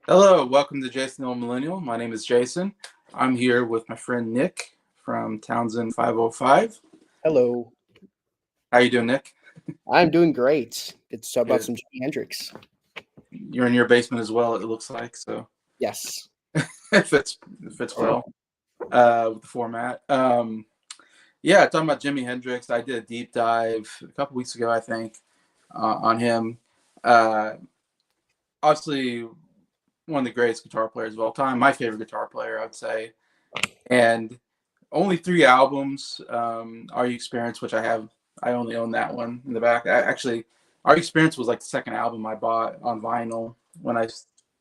Hello, welcome to Jason the Old Millennial. My name is Jason. I'm here with my friend Nick from Townsend 505. Hello. How you doing, Nick? I'm doing great. It's about Good. some Jimi Hendrix. You're in your basement as well, it looks like, so Yes. it fits well with the format. Yeah, talking about Jimi Hendrix, I did a deep dive a couple weeks ago, I think, on him. Uh, Obviously, one of the greatest guitar players of all time. My favorite guitar player, I would say. And only three albums. Are You Experience, which I have. I only own that one in the back. Actually, Are You Experience was like the second album I bought on vinyl when I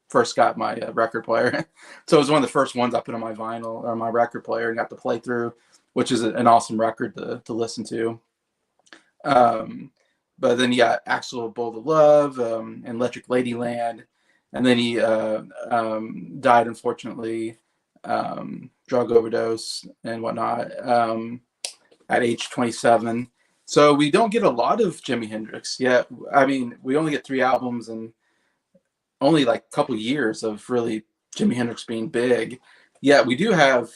first got my record player. So it was one of the first ones I put on my vinyl or my record player and got to play through, which is an awesome record to listen to. Um, but then you got Axel Bold of Love and Electric Ladyland. And then he died, unfortunately, drug overdose and whatnot at age 27. So we don't get a lot of Jimi Hendrix yet. I mean, we only get three albums and only like a couple years of really Jimi Hendrix being big. Yeah, we do have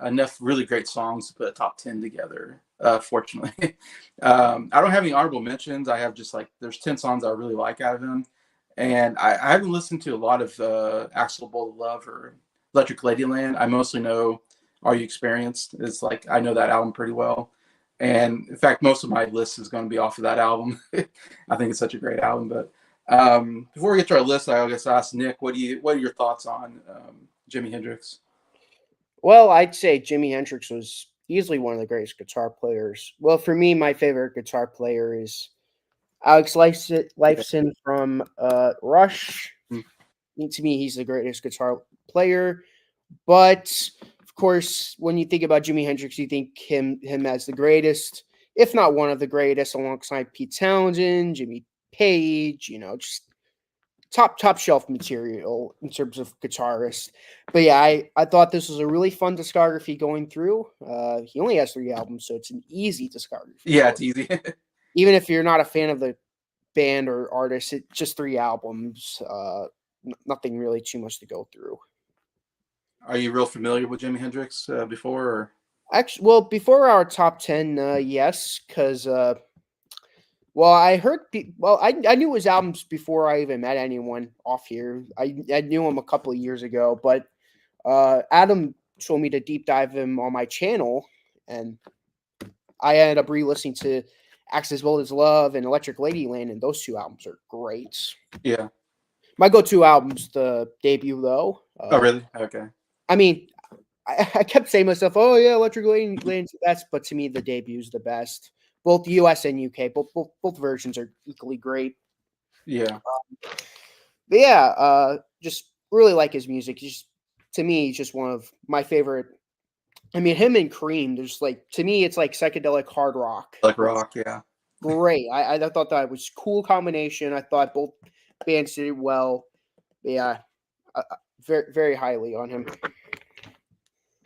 enough really great songs to put a top 10 together, fortunately. I don't have any honorable mentions. I have just like, there's 10 songs I really like out of him. And I haven't listened to a lot of Axel Bold of Love or Electric Ladyland. I mostly know Are You Experienced? It's like, I know that album pretty well. And in fact, most of my list is going to be off of that album. I think it's such a great album. But before we get to our list, I guess ask Nick, what are your thoughts on Jimi Hendrix? Well, I'd say Jimi Hendrix was easily one of the greatest guitar players. Well, for me, my favorite guitar player is Alex Yeah. Lifeson from Rush. Mm. To me, he's the greatest guitar player. But of course, when you think about Jimi Hendrix, you think him as the greatest, if not one of the greatest, alongside Pete Townsend, Jimmy Page. Just top shelf material in terms of guitarist. But yeah, I thought this was a really fun discography going through. He only has three albums, so it's an easy discography to Yeah, go it's easy. through. Even if you're not a fan of the band or artist, it's just three albums. Nothing really too much to go through. Are you real familiar with Jimi Hendrix before? Or? Actually, well, before our top 10, yes, because well, I heard. Well, I knew his albums before I even met anyone off here. I knew him a couple of years ago, but Adam told me to deep dive him on my channel, and I ended up re-listening to "Access Bold as Love" and "Electric Ladyland," and those two albums are great. Yeah. My go-to album's the debut, though. Oh, really? Okay. I mean, I kept saying to myself, "Oh yeah, Electric Ladyland's the best," but to me, the debu's the best. Both US and UK, both versions are equally great. Yeah. But yeah, just really like his music. He's to me, he's just one of my favorite. I mean, him and Cream. There's like to me, it's like psychedelic hard rock. Like It's rock, yeah. great. I thought that was cool combination. I thought both bands did it well. But yeah, very very highly on him.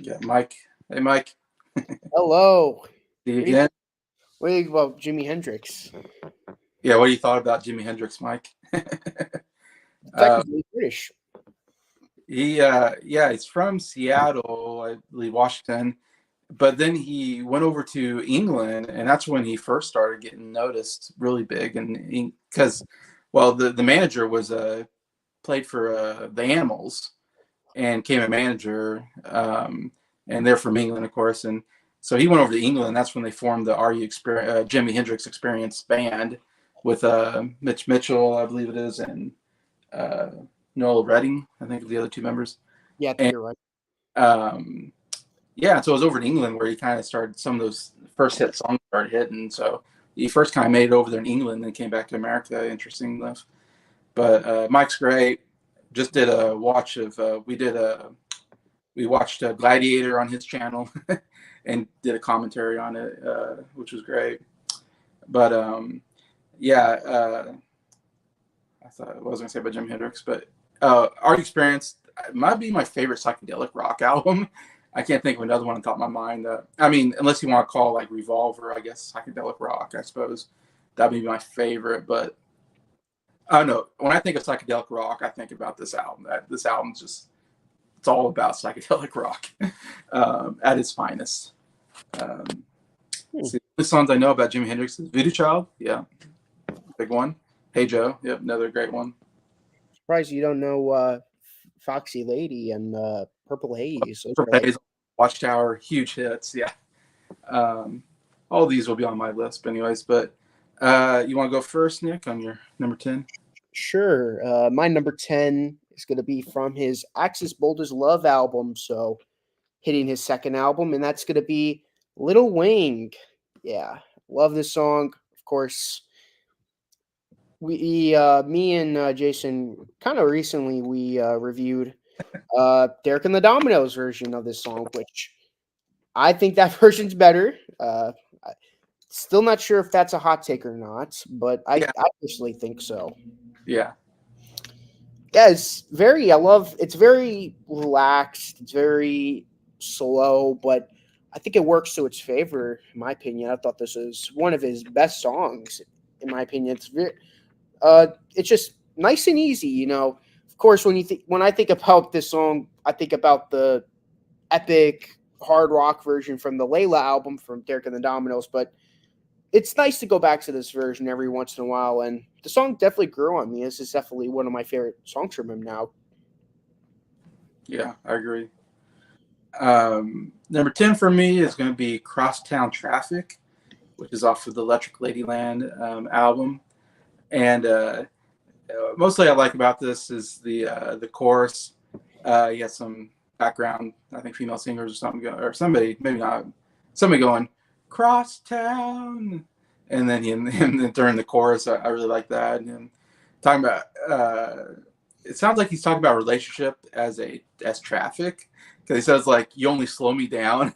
Yeah, Mike. Hey, Mike. Hello. See you What do you again. what do you think about Jimi Hendrix? Yeah, what do you thought about Jimi Hendrix, Mike? uh, Technically British. yeah, he's from Seattle, I believe, Washington. But then he went over to England, and that's when he first started getting noticed really big. And because, well, the manager was played for the Animals and came a manager, and they're from England, of course. And so he went over to England. That's when they formed the Jimi Hendrix Experience band with Mitch Mitchell, I believe it is, and uh, Noel Redding, I think, are the other two members. Yeah, I think And you're right. um, yeah, so it was over in England where he kind of started some of those first hit songs started hitting. So he first kind of made it over there in England and then came back to America. Interesting enough. But Mike's great. Just did a watch of we watched Gladiator on his channel and did a commentary on it, which was great. But yeah, I thought I was going to say about Jimi Hendrix, but Art Experience might be my favorite psychedelic rock album. I can't think of another one on top of my mind. I mean, unless you want to call like Revolver, I guess psychedelic rock. I suppose that'd be my favorite. But I know when I think of psychedelic rock, I think about this album. This album's just it's all about psychedelic rock at its finest. Um, Hmm. see, the songs I know about Jimi Hendrix is Voodoo Child, yeah, big one. Hey Joe, yep, another great one. Surprised you don't know Foxy Lady and Purple Haze. Those are Purple like Haze, Watchtower, huge hits, yeah. Um, all these will be on my list, but anyways. But you want to go first, Nick, on your number 10? sure. My number 10 is going to be from his Axis Boulder's Love album. So hitting his second album, and that's going to be Little Wing. Yeah, love this song. Of course, me and Jason, kind of recently, we reviewed Derek and the Dominoes version of this song, which I think that version's better. Still not sure if that's a hot take or not, but Yeah, I personally think so. yeah, Yeah, it's very relaxed, it's very slow, but I think it works to its favor, in my opinion. I thought this was one of his best songs, in my opinion. It's just nice and easy, you know. Of course, when I think about this song, I think about the epic hard rock version from the Layla album from Derek and the Dominoes, but it's nice to go back to this version every once in a while, and the song definitely grew on me. This is definitely one of my favorite songs from him now. yeah, I agree. Number 10 for me is going to be Crosstown Traffic, which is off of the Electric Ladyland album. And mostly I like about this is the chorus. You got some background, I think female singers or something, or somebody, maybe not, somebody going, Crosstown. And then and during the chorus, I really like that. And talking about, it sounds like he's talking about relationship as traffic, because he says like you only slow me down.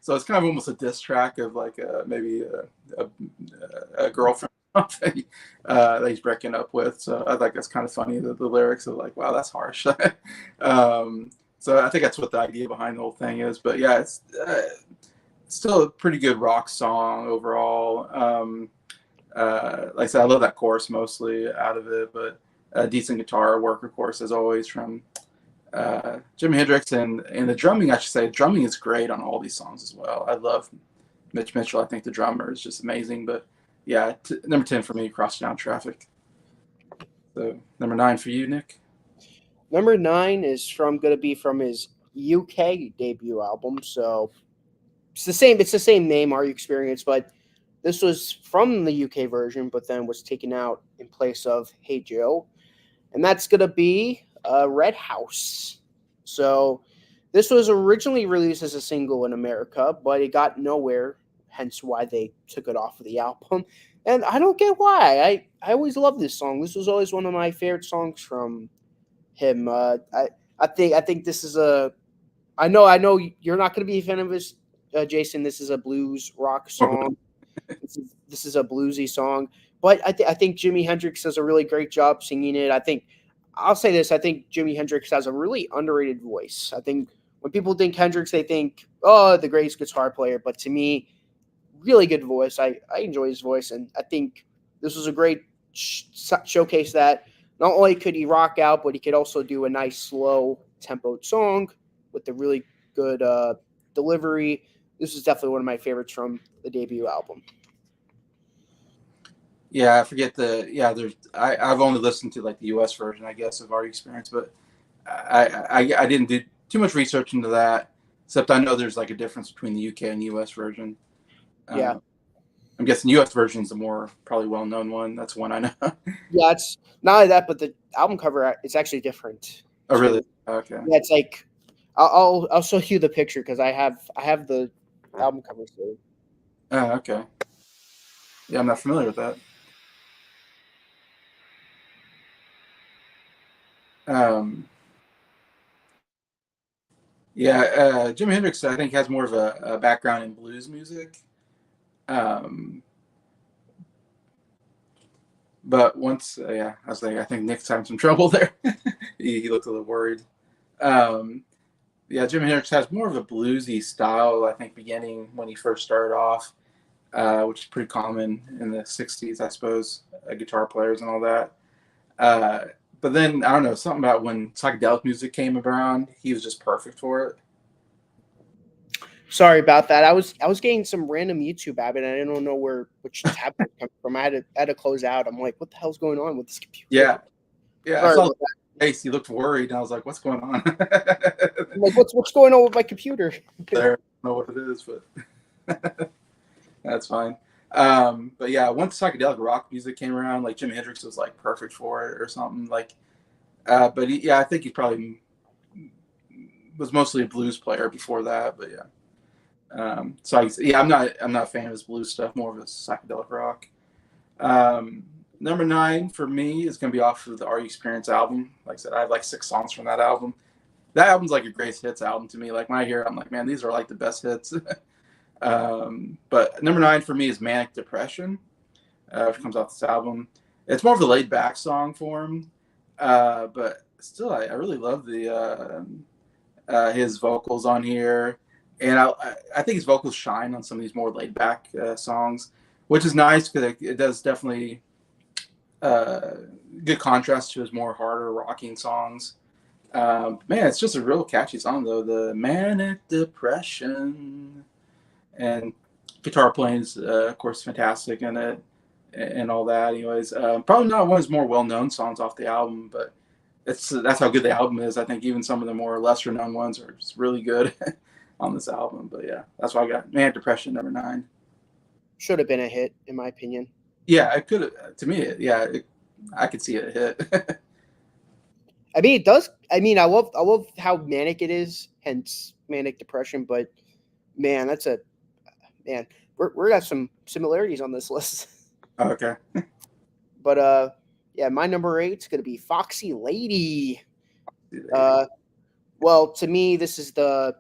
So it's kind of almost a diss track of like maybe a girlfriend that he's breaking up with. So I think that's kind of funny. The lyrics are like, wow, that's harsh. So I think that's what the idea behind the whole thing is. But yeah, it's still a pretty good rock song overall. Like I said, I love that chorus mostly out of it, but decent guitar work, of course, as always, from Jimi Hendrix. And the drumming, I should say, drumming is great on all these songs as well. I love Mitch Mitchell. I think the drummer is just amazing. But yeah, number 10 for me, Crosstown Traffic. So number 9 for you, Nick. Number 9 is going to be from his UK debut album. So it's the same name, Our Experience, but this was from the UK version, but then was taken out in place of Hey Joe, and that's going to be Red House. So this was originally released as a single in America, but it got nowhere, hence why they took it off of the album. And I don't get why. I always loved this song. This was always one of my favorite songs from him. I think this is a. I know you're not going to be a fan of this, Jason. This is a blues rock song. This is a bluesy song, but I think Jimi Hendrix does a really great job singing it. I'll say this: I think Jimi Hendrix has a really underrated voice. I think when people think Hendrix, they think, oh, the greatest guitar player. But to me, really good voice. I enjoy his voice, and I think this was a great showcase that not only could he rock out, but he could also do a nice slow tempoed song with a really good delivery. This is definitely one of my favorites from the debut album. Yeah, I forget there's I've only listened to like the US version, I guess, of Our Experience, but I didn't do too much research into that, except I know there's like a difference between the UK and US version. Yeah, Uh, I'm guessing US version is the more probably well known one. That's one I know. yeah. It's not only that, but the album cover it's actually different. Oh, really? So Okay. yeah, it's like I'll show you the picture because I have the album cover saved. Oh, okay. Yeah, I'm not familiar with that. Um, yeah, Jimi Hendrix, I think, has more of a background in blues music. Um, but once, yeah, I was like, I think Nick's having some trouble there. He looked a little worried. Um, yeah, Jimi Hendrix has more of a bluesy style, I think, beginning when he first started off, which is pretty common in the 60s, I suppose, guitar players and all that. Uh, but then I don't know, something about when psychedelic music came around, he was just perfect for it. Sorry about that. I was getting some random YouTube app and I didn't know which tab it was coming from. I had to close out. I'm like, what the hell's going on with this computer? Yeah, yeah. I Sorry saw the about that. face. He looked worried, and I was like, "What's going on?" I'm like, what's going on with my computer? There, I don't know what it is, but that's fine. But yeah, once psychedelic rock music came around, like Jimi Hendrix was like perfect for it or something. Like, but yeah, I think he probably was mostly a blues player before that. But yeah. Yeah, I'm not a fan of his blues stuff. More of his psychedelic rock. Um, Number 9 for me is gonna be off of the Are You Experience album. Like I said, I have like 6 songs from that album. That album's like a greatest hits album to me. Like when I hear it, I'm like, man, these are like the best hits. But number 9 for me is Manic Depression. Which comes off this album. It's more of a laid back song for him, but still, I really love the his vocals on here, and I think his vocals shine on some of these more laid back songs, which is nice because it does definitely uh, good contrast to his more harder rocking songs. Man, it's just a real catchy song though. The Manic Depression and guitar playing is of course fantastic in it and all that. Anyways, probably not one of his more well known songs off the album, but that's how good the album is. I think even some of the more lesser known ones are just really good on this album. But yeah, that's why I got Manic Depression number 9. Should have been a hit, in my opinion. Yeah, it could. To me, yeah, I could see it hit. I mean, it does. I mean, I love how manic it is, hence manic depression. But man, man. We're got some similarities on this list. Okay. But yeah, my number 8 is gonna be Foxy Lady. Well, to me, this is the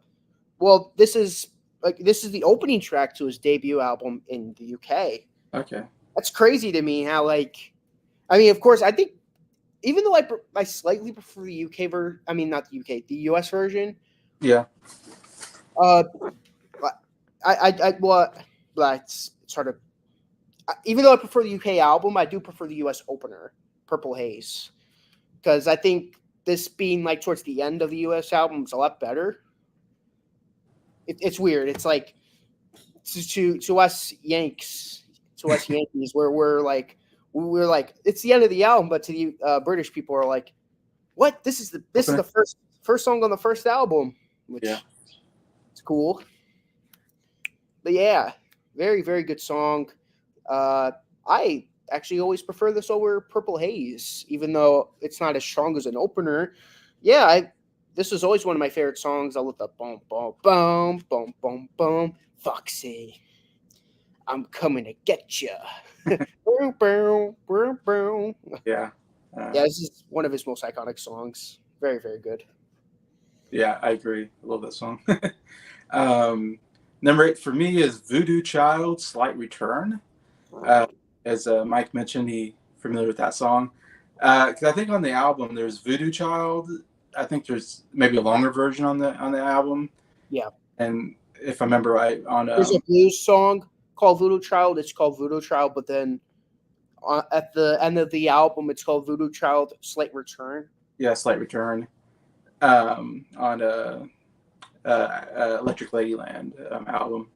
opening track to his debut album in the UK. Okay. That's crazy to me. How I mean, of course, I think even though I slightly prefer the UK version. I mean, not the UK, the US version. Yeah. Uh, but it's sort of even though I prefer the UK album, I do prefer the US opener, Purple Haze, because I think this being like towards the end of the US album is a lot better. It's weird. It's like to us Yanks, to us Yankees, where we're like it's the end of the album, but to the British people are like, what? This is the first song on the first album, which it's cool. But yeah, very very good song. I actually always prefer this over Purple Haze, even though it's not as strong as an opener. Yeah, this was always one of my favorite songs. I love the boom, boom, boom, boom, boom, boom. Foxy, I'm coming to get you. Yeah. Yeah, this is one of his most iconic songs. Very, very good. Yeah, I agree. I love that song. Number 8 for me is Voodoo Child, Slight Return. As Mike mentioned, he familiar with that song. Because I think on the album there's Voodoo Child. I think there's maybe a longer version on the album. Yeah. And if I remember right, on there's a blues song called Voodoo Child. It's called Voodoo Child, but then at the end of the album, it's called Voodoo Child, Slight Return. Yeah, Slight Return. On Electric Ladyland album.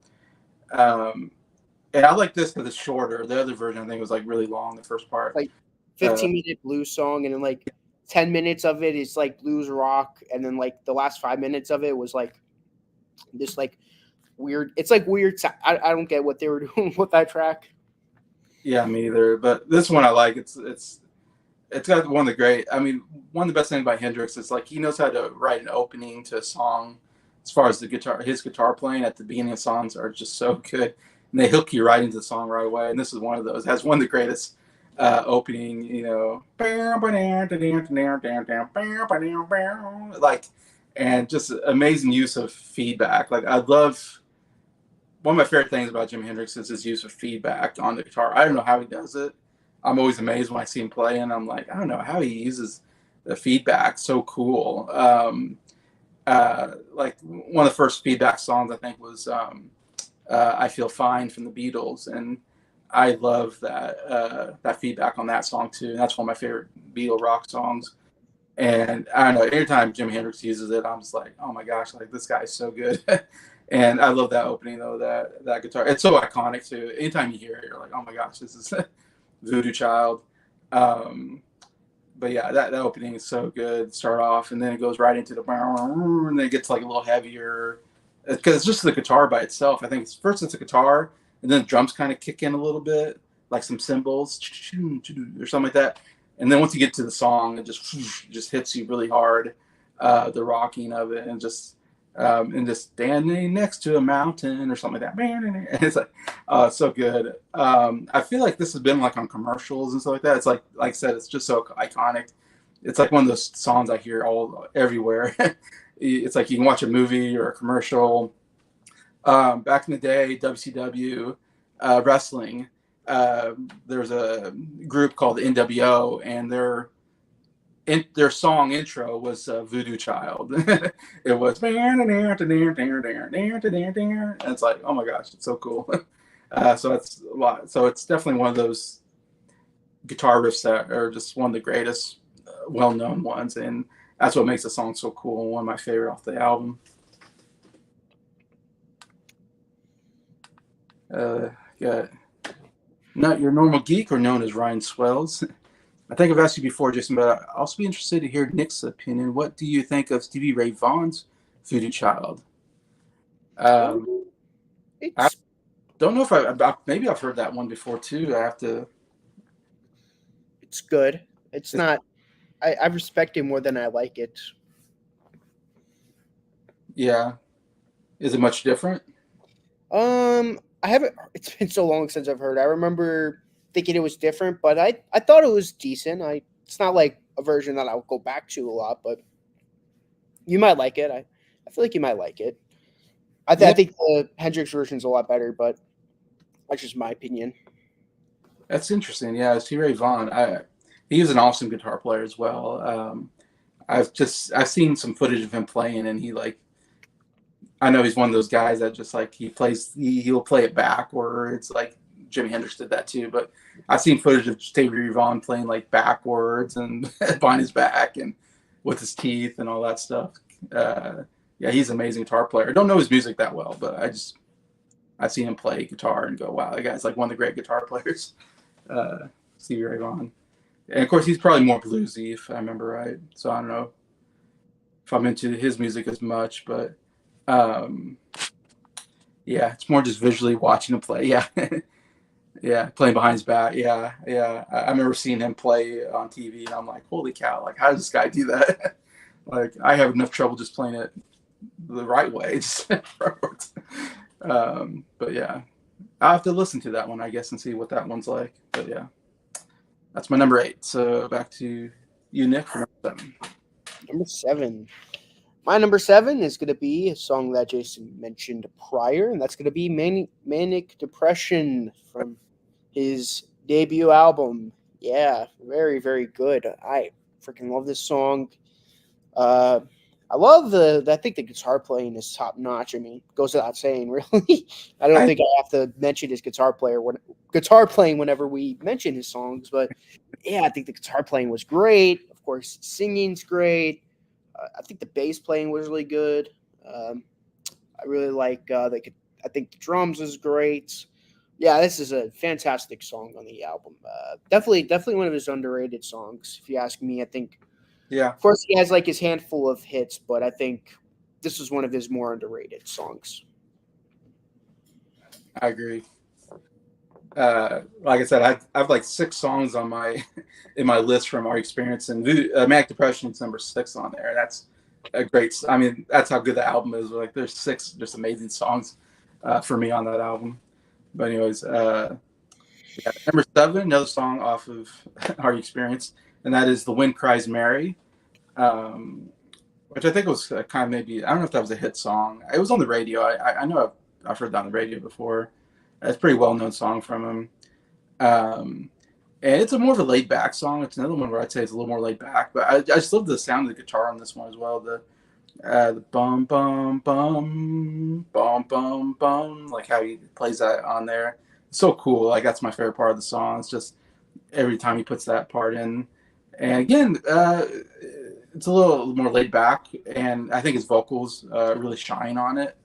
And I like this because it's shorter. The other version I think was like really long. The first part, like 15-minute blues song, and then like 10 minutes of it is like blues rock, and then like the last 5 minutes of it was like this like weird. It's like weird. I don't get what they were doing with that track. Yeah, me either. But this one I like. It's got one of the great. I mean, one of the best things about Hendrix is like he knows how to write an opening to a song. As far as his guitar playing at the beginning of songs are just so good, and they hook you right into the song right away. And this is one of those. It has one of the greatest opening, like, and just amazing use of feedback. Like I love. One of my favorite things about Jimi Hendrix is his use of feedback on the guitar. I don't know how he does it. I'm always amazed when I see him play, and I'm like, I don't know how he uses the feedback. So cool. Like one of the first feedback songs I think was "I Feel Fine" from the Beatles, and I love that feedback on that song too. And that's one of my favorite Beatle rock songs. And I don't know, anytime Jimi Hendrix uses it, I'm just like, oh my gosh, like this guy is so good. And I love that opening though, that guitar. It's so iconic too. Anytime you hear it, you're like, oh my gosh, this is Voodoo Child. Um, but yeah, that opening is so good. Start off, and then it goes right into the, and then it gets like a little heavier because it's just the guitar by itself. I think first it's a guitar, and then the drums kind of kick in a little bit, like some cymbals or something like that. And then once you get to the song, it just hits you really hard, the rocking of it, and just standing next to a mountain or something like that. And it's like, so good. I feel like this has been like on commercials and stuff like that. It's like I said, it's just so iconic. It's like one of those songs I hear everywhere. It's like you can watch a movie or a commercial. Back in the day, WCW wrestling, there's a group called the NWO, and their song intro was Voodoo Child. It was, and it's like, oh my gosh, it's so cool. So that's a lot. So it's definitely one of those guitar riffs that are just one of the greatest well-known ones, and that's what makes the song so cool and one of my favorite off the album. Yeah, Not Your Normal Geek, or known as Ryan Swells. I think I've asked you before, Jason, but I'd also be interested to hear Nick's opinion. What do you think of Stevie Ray Vaughan's Voodoo Child? I It's don't know if maybe I've heard that one before too. I have to. it's good. It's not. I respect it more than I like it. Yeah. Is it much different? I haven't. It's been so long since I've heard. I remember thinking it was different, but I thought it was decent. It's not like a version that I'll go back to a lot, but you might like it. I feel like you might like it. I think the Hendrix version is a lot better, but that's just my opinion. That's interesting. Yeah, Stevie Ray Vaughan. He's an awesome guitar player as well. I've seen some footage of him playing, and I know he's one of those guys that just like he'll play it backwards, like Jimi Hendrix did that too. But I've seen footage of Stevie Ray Vaughan playing like backwards and behind his back and with his teeth and all that stuff. Yeah, he's an amazing guitar player. I don't know his music that well, but I've seen him play guitar and go, wow, that guy's like one of the great guitar players, Stevie Ray Vaughan. And of course, he's probably more bluesy, if I remember right. So I don't know if I'm into his music as much, but yeah, it's more just visually watching him play. Yeah, yeah, playing behind his back. Yeah, yeah. I remember seeing him play on TV, and I'm like, holy cow! Like, how does this guy do that? Like, I have enough trouble just playing it the right way. But yeah, I'll have to listen to that one, I guess, and see what that one's like. But yeah. That's my number 8. So back to you, Nick, for number 7. Number 7. My number 7 is going to be a song that Jason mentioned prior, and that's going to be Manic Depression from his debut album. Yeah, very, very good. I freaking love this song. I love I think the guitar playing is top notch. I mean, goes without saying, really. I don't think I have to mention his guitar playing whenever we mention his songs, but yeah, I think the guitar playing was great. Of course, singing's great. I think the bass playing was really good. I really like I think the drums is great. Yeah, this is a fantastic song on the album. Definitely one of his underrated songs, if you ask me. I think. Yeah. Of course, he has like his handful of hits, but I think this is one of his more underrated songs. I agree. Like I said, I have like 6 songs on in my list from our experience, and Manic Depression is number 6 on there. That's a great. I mean, that's how good the album is. Like, there's 6 just amazing songs for me on that album. But anyways, yeah, number 7, another song off of our experience, and that is "The Wind Cries Mary." Which I think was kind of maybe, I don't know if that was a hit song. It was on the radio. I know I've heard that on the radio before. It's a pretty well-known song from him. And it's a more of a laid-back song. It's another one where I'd say it's a little more laid back. But I just love the sound of the guitar on this one as well. The bum, bum, bum, bum, bum, bum, like how he plays that on there. so cool. Like that's my favorite part of the song. It's just every time he puts that part in, and again, it's a little more laid back, and I think his vocals really shine on it.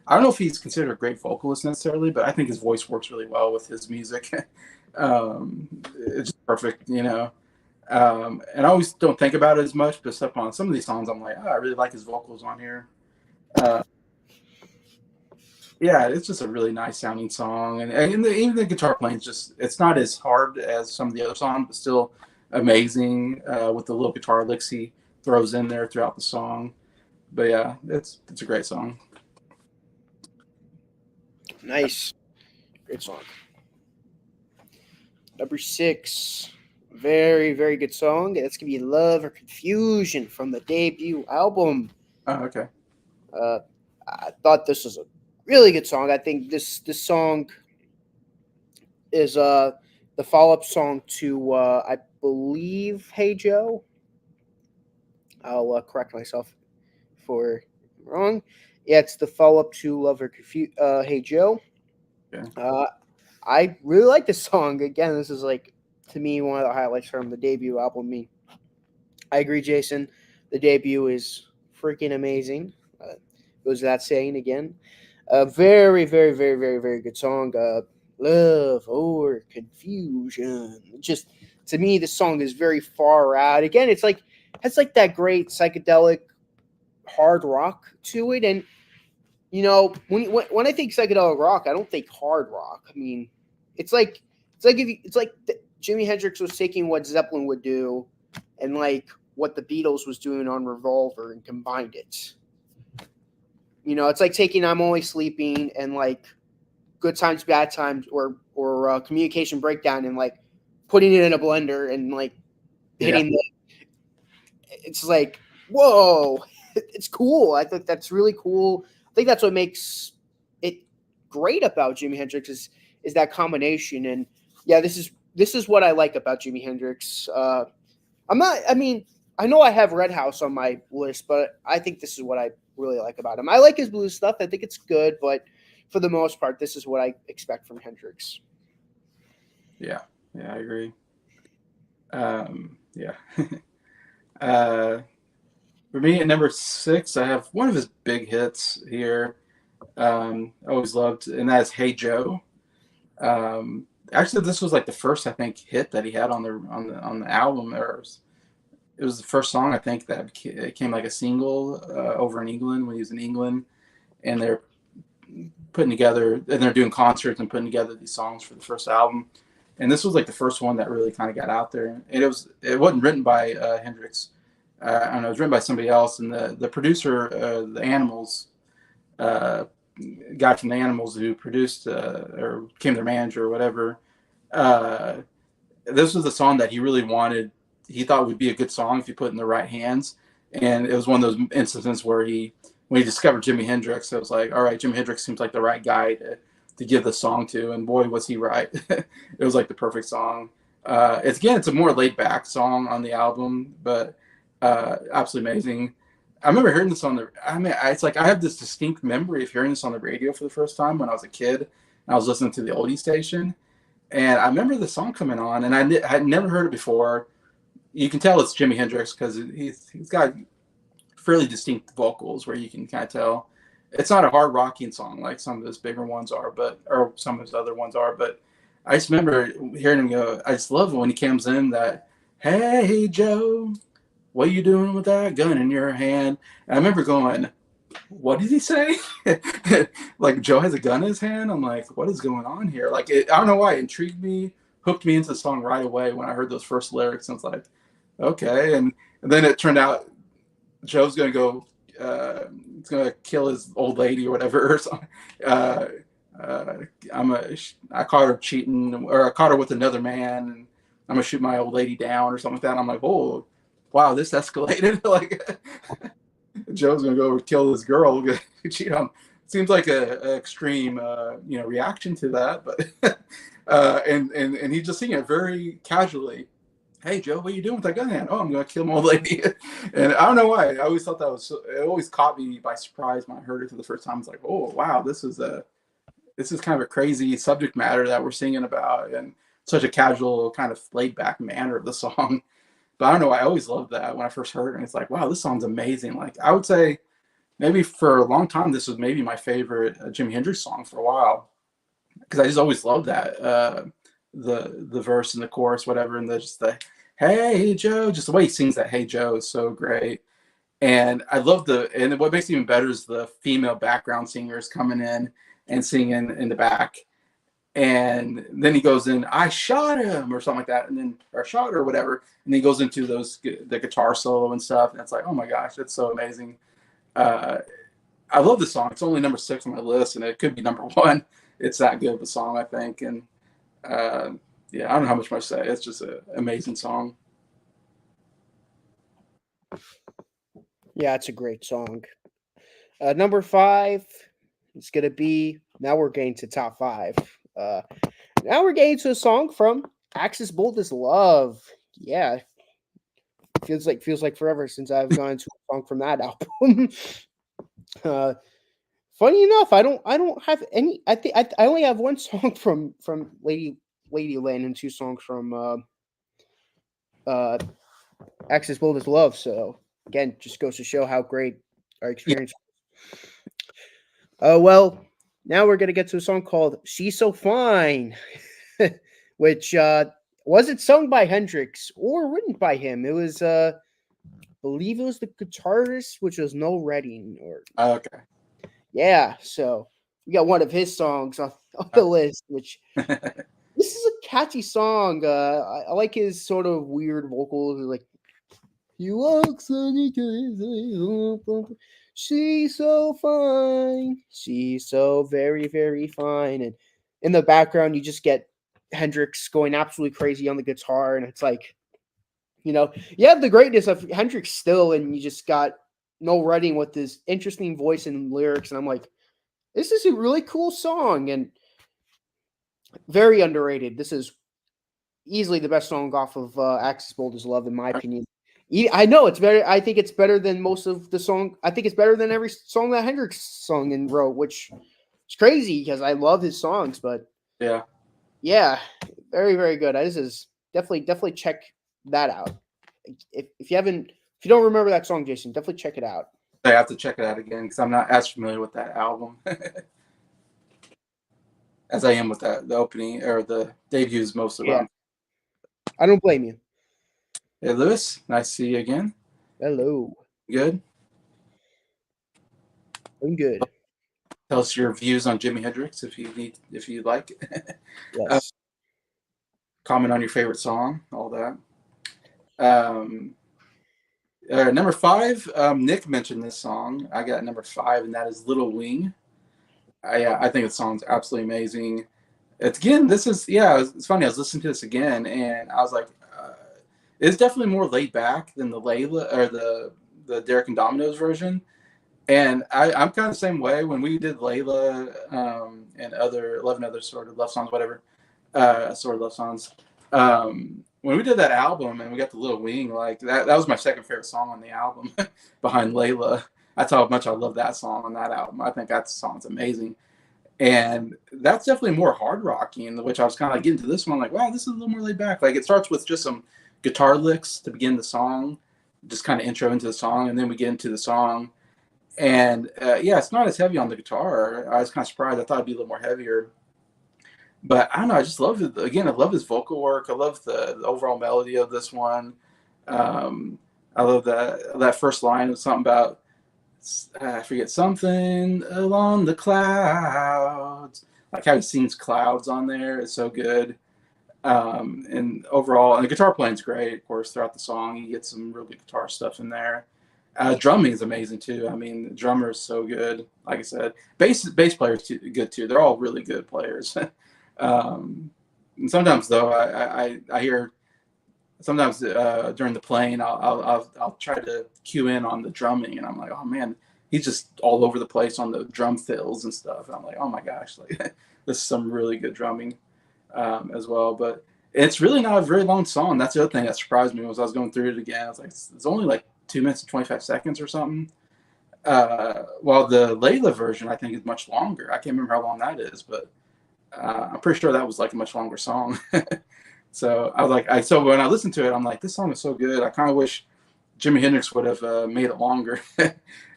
I don't know if he's considered a great vocalist necessarily, but I think his voice works really well with his music. It's just perfect, you know. And I always don't think about it as much, but stuff on some of these songs, I'm like, oh, I really like his vocals on here. Uh, yeah, it's just a really nice sounding song, and even the guitar playing is just—it's not as hard as some of the other songs, but still amazing with the little guitar licks he throws in there throughout the song. But yeah, it's a great song. Nice. Great song. Number 6. Very, very good song. That's going to be Love or Confusion from the debut album. Oh, okay. I thought this was a really good song. I think this song is the follow-up song to, I believe, Hey Joe. I'll correct myself for wrong. Yeah, it's the follow-up to Love or Hey Joe. Yeah. I really like this song. Again, this is like, to me, one of the highlights from the debut album. I mean, I agree, Jason. The debut is freaking amazing. Goes without saying again. Very, very, very, very, very good song. Love or Confusion. Just, to me, this song is very far out. Again, it's like, has like that great psychedelic hard rock to it. And, you know, when I think psychedelic rock, I don't think hard rock. I mean, it's like Jimi Hendrix was taking what Zeppelin would do and like what the Beatles was doing on Revolver and combined it. You know, it's like taking I'm Only Sleeping and like Good Times, Bad Times or Communication Breakdown and like putting it in a blender and like hitting it's like, whoa, it's cool. I think that's really cool. I think that's what makes it great about Jimi Hendrix is that combination. And yeah, this is what I like about Jimi Hendrix. I know I have Red House on my list, but I think this is what I really like about him. I like his blues stuff. I think it's good, but for the most part, this is what I expect from Hendrix. Yeah, I agree. Yeah. For me, at number 6, I have one of his big hits here. I always loved, and that's "Hey Joe." Actually, this was like the first, I think, hit that he had on the album. It was the first song I think that came like a single over in England when he was in England, and they're putting together and they're doing concerts and putting together these songs for the first album. And this was like the first one that really kind of got out there. And it wasn't written by Hendrix. I don't know, it was written by somebody else. And the producer, the Animals, guy from the Animals who produced or became their manager or whatever. This was a song that he really wanted. He thought would be a good song if you put it in the right hands. And it was one of those instances where when he discovered Jimi Hendrix, it was like, all right, Jimi Hendrix seems like the right guy to give the song to. And boy, was he right. It was like the perfect song. It's a more laid back song on the album, but absolutely amazing. I remember hearing this it's like I have this distinct memory of hearing this on the radio for the first time when I was a kid. And I was listening to the oldie station. And I remember the song coming on, and I had never heard it before. You can tell it's Jimi Hendrix because he's got fairly distinct vocals where you can kind of tell. It's not a hard rocking song like some of his bigger ones are, or some of his other ones are. But I just remember hearing him go. I just love it when he comes in that, "Hey Joe, what are you doing with that gun in your hand?" And I remember going, "What did he say?" Like Joe has a gun in his hand. I'm like, what is going on here? Like I don't know why it intrigued me, hooked me into the song right away when I heard those first lyrics. And I was like, okay. And then it turned out Joe's gonna go. He's gonna kill his old lady or whatever. Or something. I caught her cheating, or I caught her with another man, and I'm gonna shoot my old lady down or something like that. And I'm like, oh, wow, this escalated. Like Joe's gonna go kill this girl, cheat on. Seems like a extreme, reaction to that, but and he's just singing it very casually. "Hey Joe, what are you doing with that gun hand?" "Oh, I'm gonna kill my old lady." And I don't know why. I always thought it always caught me by surprise when I heard it for the first time. It's like, oh wow, this is this is kind of a crazy subject matter that we're singing about, and such a casual, kind of laid back manner of the song. But I don't know, I always loved that when I first heard it. And it's like, wow, this song's amazing. Like, I would say maybe for a long time, this was maybe my favorite Jimi Hendrix song for a while, because I just always loved that the verse and the chorus, whatever, and just the Hey Joe, just the way he sings that Hey Joe is so great. And I love and what makes it even better is the female background singers coming in and singing in the back. And then he goes in, I shot him or something like that, and then or shot or whatever. And he goes into the guitar solo and stuff, and it's like, oh my gosh, it's so amazing. Uh, I love this song. It's only number 6 on my list, and it could be number 1. It's that good of a song, I think. And yeah, I don't know how much more to say. It's just an amazing song. Yeah, it's a great song. Number 5 is gonna be. Now we're getting to top 5. Now we're getting to a song from Axis Bold as Love. Yeah, feels like forever since I've gone to a song from that album. Funny enough, I don't have any. I think I only have one song from Ladyland and 2 songs from Axis Bold as Love. So again, just goes to show how great our experience. Yeah. Well, now we're gonna get to a song called "She's So Fine," which wasn't sung by Hendrix or written by him. It was, I believe, it was the guitarist, which was Noel Redding. Or Okay. yeah, so we got one of his songs on the list, which this is a catchy song. I like his sort of weird vocals, like "You walk sunny days, she's so fine, she's so very very fine," and in the background you just get Hendrix going absolutely crazy on the guitar, and it's like, you have the greatness of Hendrix still, and you just got Noel Redding with this interesting voice and lyrics, and I'm like, this is a really cool song and very underrated. This is easily the best song off of Axis Bold as Love, in my opinion. I know it's better. I think it's better than most of the song. I think it's better than every song that Hendrix sung and wrote, which is crazy because I love his songs. But yeah, very very good. This is definitely check that out. If you don't remember that song, Jason, definitely check it out. I have to check it out again because I'm not as familiar with that album as I am with the opening or the debuts most of them. I don't blame you. Hey, Lewis, nice to see you again. Hello. Good? I'm good. Tell us your views on Jimi Hendrix if you like. Yes. Comment on your favorite song, all that. Number 5, Nick mentioned this song. I got number 5, and that is Little Wing. I think the song's absolutely amazing. It's funny. I was listening to this again, and I was like, it's definitely more laid back than the Layla or the Derek and Domino's version. And I'm kind of the same way when we did Layla and 11 other sort of love songs, whatever, sort of love songs. When we did that album and we got the Little Wing, like that was my second favorite song on the album behind Layla. That's how much I love that song on that album. I think that song's amazing. And that's definitely more hard rocky, in which I was kind of like getting to this one, like, wow, this is a little more laid back. Like it starts with just some guitar licks to begin the song, just kind of intro into the song, and then we get into the song. And it's not as heavy on the guitar. I was kind of surprised. I thought it'd be a little more heavier. But I don't know. I just love it. Again, I love his vocal work. I love the overall melody of this one. I love that first line of something about, I forget, something along the clouds. Like how he sings clouds on there is so good. And overall, and the guitar playing's great, of course, throughout the song. You get some really good guitar stuff in there. Drumming is amazing too. I mean, the drummer is so good. Like I said, bass players good too. They're all really good players. And sometimes though, I hear sometimes during the playing, I'll try to cue in on the drumming, and I'm like, oh man, he's just all over the place on the drum fills and stuff. And I'm like, oh my gosh, like this is some really good drumming as well. But it's really not a very long song. That's the other thing that surprised me was I was going through it again. I was like, it's only like 2 minutes and 25 seconds or something. Well, the Layla version I think is much longer. I can't remember how long that is, but I'm pretty sure that was like a much longer song. So I was like, so when I listened to it, I'm like, this song is so good. I kind of wish Jimi Hendrix would have made it longer.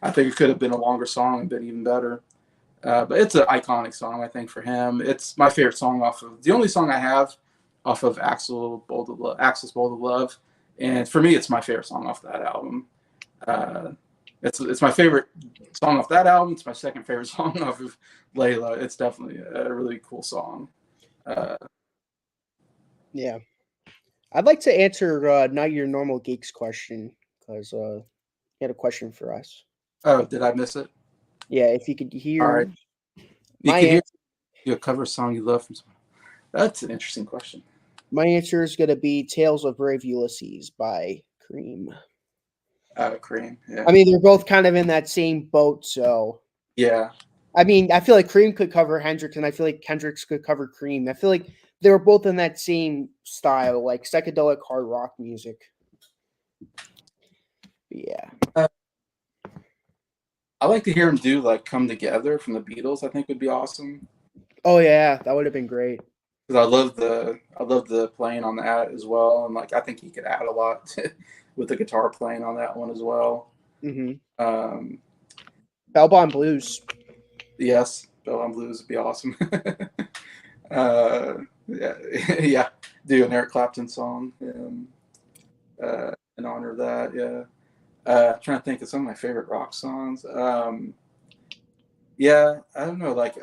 I think it could have been a longer song and been even better. But it's an iconic song, I think, for him. It's my favorite song off of the only song I have off of Axel's Bold of Love, and for me, it's my favorite song off that album. Uh, it's my favorite song off that album. It's my second favorite song off of Layla. It's definitely a really cool song. Yeah. I'd like to answer not your normal geeks question because you had a question for us. Oh, did I miss it? Yeah, if you could All right. hear You my could hear answer, your cover song you love from someone. That's an interesting question. my answer is gonna be "Tales of Brave Ulysses" by Cream. Cream. I Yeah. mean, they're both kind of in that same boat, so Yeah. I mean, I feel like Cream could cover Hendrix, and I feel like Hendrix could cover Cream. I feel like they were both in that same style, like psychedelic hard rock music. Yeah. Uh, I like to hear them do like "Come Together" from the Beatles. I think would be awesome Oh yeah, that would have been great. because I love the playing on that as well, and like I think he could add a lot with the guitar playing on that one as well. Mm-hmm. Um, Bellbond Blues. yes, Bill on Blues would be awesome. Yeah, yeah, do an Eric Clapton song in honor of that. Yeah. Trying to think of some of my favorite rock songs. Yeah, I don't know. Like,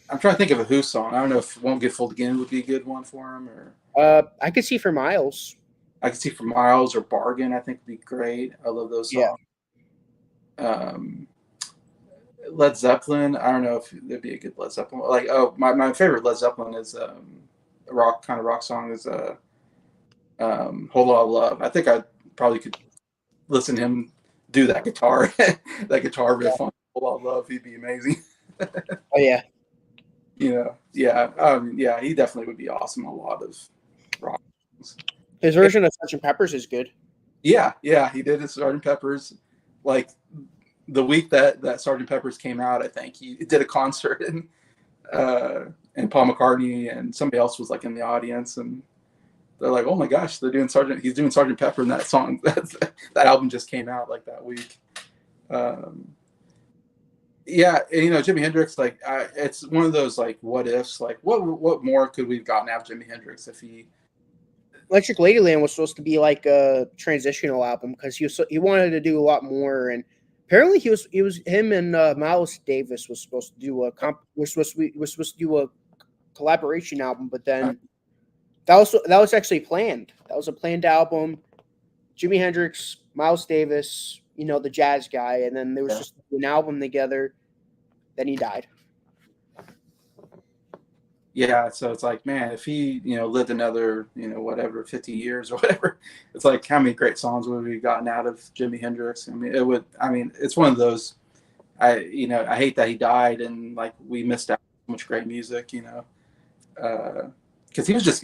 I'm trying to think of a Who song. I don't know if "Won't Get Fooled Again" would be a good one for him, or I could see for Miles. I could see "For Miles" or "Bargain." I think would be great. I love those Yeah. songs. Um, Led Zeppelin. I don't know if there'd be a good Led Zeppelin. Like, oh, my favorite Led Zeppelin is a rock song is "Whole Lot of Love." I think I probably could listen to him do that guitar that guitar riff on "Whole Lot of Love." He'd be amazing. Oh yeah. Yeah, he definitely would be awesome on a lot of rock songs. His version of Sgt. Pepper's is good. Yeah, he did his Sergeant Pepper's like the week that Sergeant Pepper's came out. I think he did a concert and Paul McCartney and somebody else was like in the audience, and they're like, "Oh my gosh, he's doing Sergeant Pepper," and that song that album just came out like that week. Um, yeah, and, Jimi Hendrix, like it's one of those like what ifs, like what more could we've gotten out of Jimi Hendrix if he Electric Ladyland was supposed to be like a transitional album because he wanted to do a lot more, and apparently he was him and Miles Davis was supposed to do a was supposed to do a collaboration album, but then that was actually planned. That was a planned album. Jimi Hendrix, Miles Davis, the jazz guy, and then there was yeah. just an album together. Then he died. Yeah, so it's like, man, if he, lived another, whatever, 50 years or whatever, it's like how many great songs would we gotten out of Jimi Hendrix? I mean, it's one of those, I hate that he died and like we missed out on so much great music, because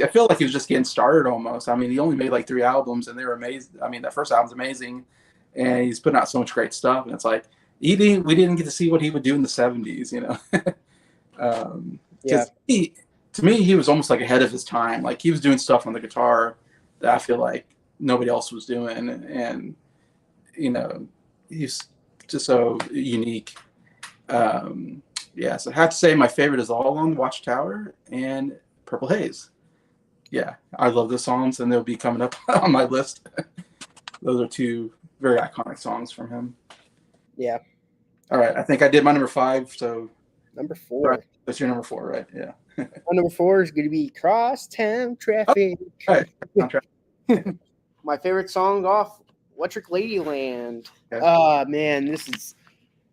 I feel like he was just getting started almost. I mean, he only made like 3 albums and they were amazing. I mean, that first album's amazing and he's putting out so much great stuff. And it's like, we didn't get to see what he would do in the 70s, Yeah. because to me, he was almost like ahead of his time. Like he was doing stuff on the guitar that I feel like nobody else was doing, and he's just so unique. Yeah, so I have to say my favorite is "All Along the Watchtower" and "Purple Haze." Yeah, I love those songs, and they'll be coming up on my list. Those are 2 very iconic songs from him. Yeah. All right, I think I did my number 5. So Number 4. that's your number 4, right? Yeah. My number 4 is going to be Crosstown Traffic. All right, contract. My favorite song off Electric Ladyland. Okay. Man,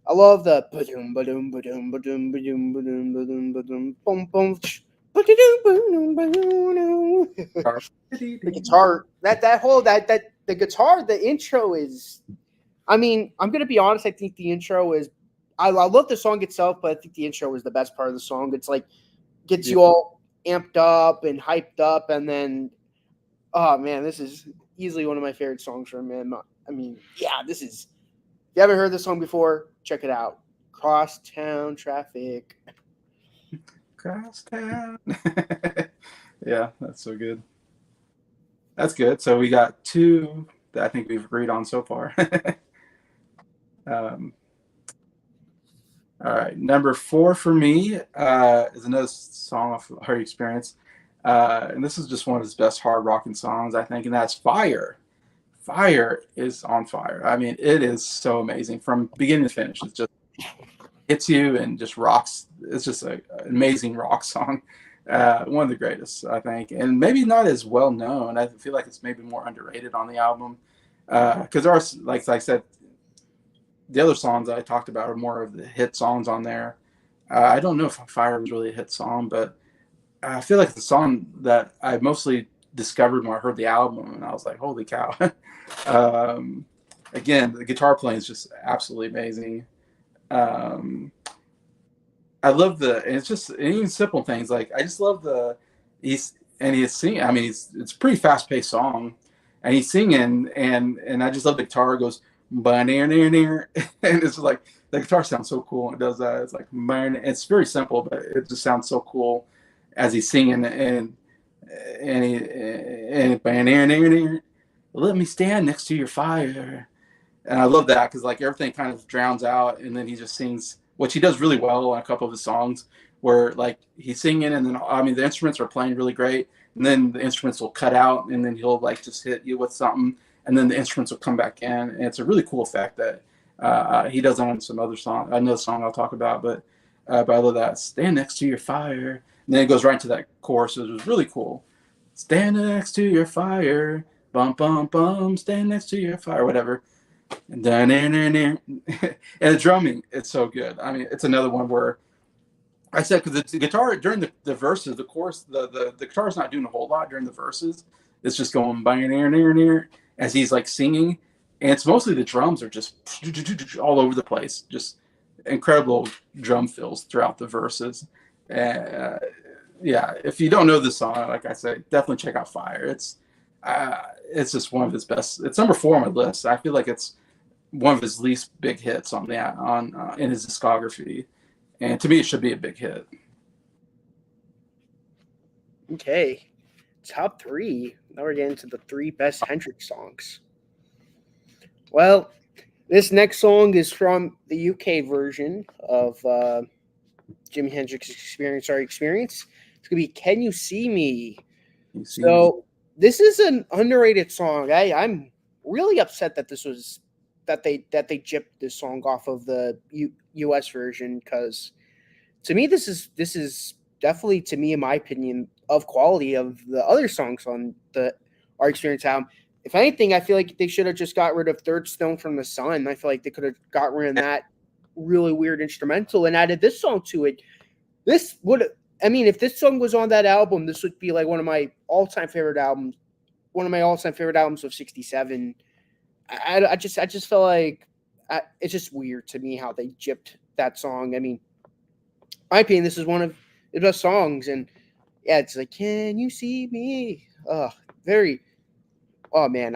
I love the ba-doom, ba-doom, ba-doom, ba-doom, ba-doom, ba-doom, ba-doom, ba-doom, boom, boom, ba-da-doom, ba-doom, ba-doom. The guitar, the guitar, the intro is, I mean, I'm going to be honest, I think the intro is, I love the song itself, but I think the intro is the best part of the song. It's like, gets you all amped up and hyped up, and then, oh man, this is easily one of my favorite songs from him. I mean, yeah, this is. If you haven't heard this song before, check it out. Crosstown Traffic. Crosstown. Yeah, that's so good. That's good. So we got two that I think we've agreed on so far. um, all right, number 4 for me is another song off of Her Experience, and this is just one of his best hard rocking songs, I think, and that's "Fire." Fire is on fire. I mean, it is so amazing from beginning to finish. It just hits you and just rocks. It's just an amazing rock song. One of the greatest, I think, and maybe not as well known. I feel like it's maybe more underrated on the album because there are, like I said, the other songs I talked about are more of the hit songs on there. I don't know if Fire was really a hit song, but I feel like it's the song that I mostly discovered when I heard the album, and I was like, "Holy cow!" Again, the guitar playing is just absolutely amazing. Um, I love and it's just even simple things like I just love he's singing. I mean, it's a pretty fast paced song, and he's singing, and I just love the guitar. It goes near near near, and it's like the guitar sounds so cool. It does that. It's like it's very simple, but it just sounds so cool as he's singing and near near near. Let me stand next to your fire. And I love that because like everything kind of drowns out, and then he just sings, which he does really well on a couple of his songs, where like he's singing, and then I mean the instruments are playing really great, and then the instruments will cut out, and then he'll like just hit you with something, and then the instruments will come back in, and it's a really cool effect that he does on some other song, another song I'll talk about, but I love that. Stand next to your fire, and then it goes right into that chorus. It was really cool. Stand next to your fire, bum bum bum. Stand next to your fire, whatever. And and the drumming, it's so good. I mean, it's another one where I said because the guitar during the verses, the chorus, the guitar's not doing a whole lot during the verses. It's just going by near as he's like singing, and it's mostly the drums are just all over the place, just incredible drum fills throughout the verses. Uh, yeah, if you don't know this song, like I said, definitely check out Fire. It's just one of his best. It's number 4 on my list. I feel like it's one of his least big hits on in his discography, and to me, it should be a big hit. Okay, top 3. Now we're getting to the 3 best Hendrix songs. Well, this next song is from the UK version of Jimi Hendrix Experience. Our Experience. It's gonna be "Can You See Me." So this is an underrated song. I'm really upset that this was that they gypped this song off of the US version, because to me this is definitely, to me, in my opinion, of quality of the other songs on the Our Experience album. If anything, I feel like they should have just got rid of Third Stone from the Sun. I feel like they could have got rid of that really weird instrumental and added this song to it. This would, I mean, if this song was on that album, this would be like one of my all-time favorite albums of '67. I just felt like it's just weird to me how they gypped that song. I mean, in my opinion, this is one of the best songs, and yeah, it's like, "Can you see me?" Very. Oh man,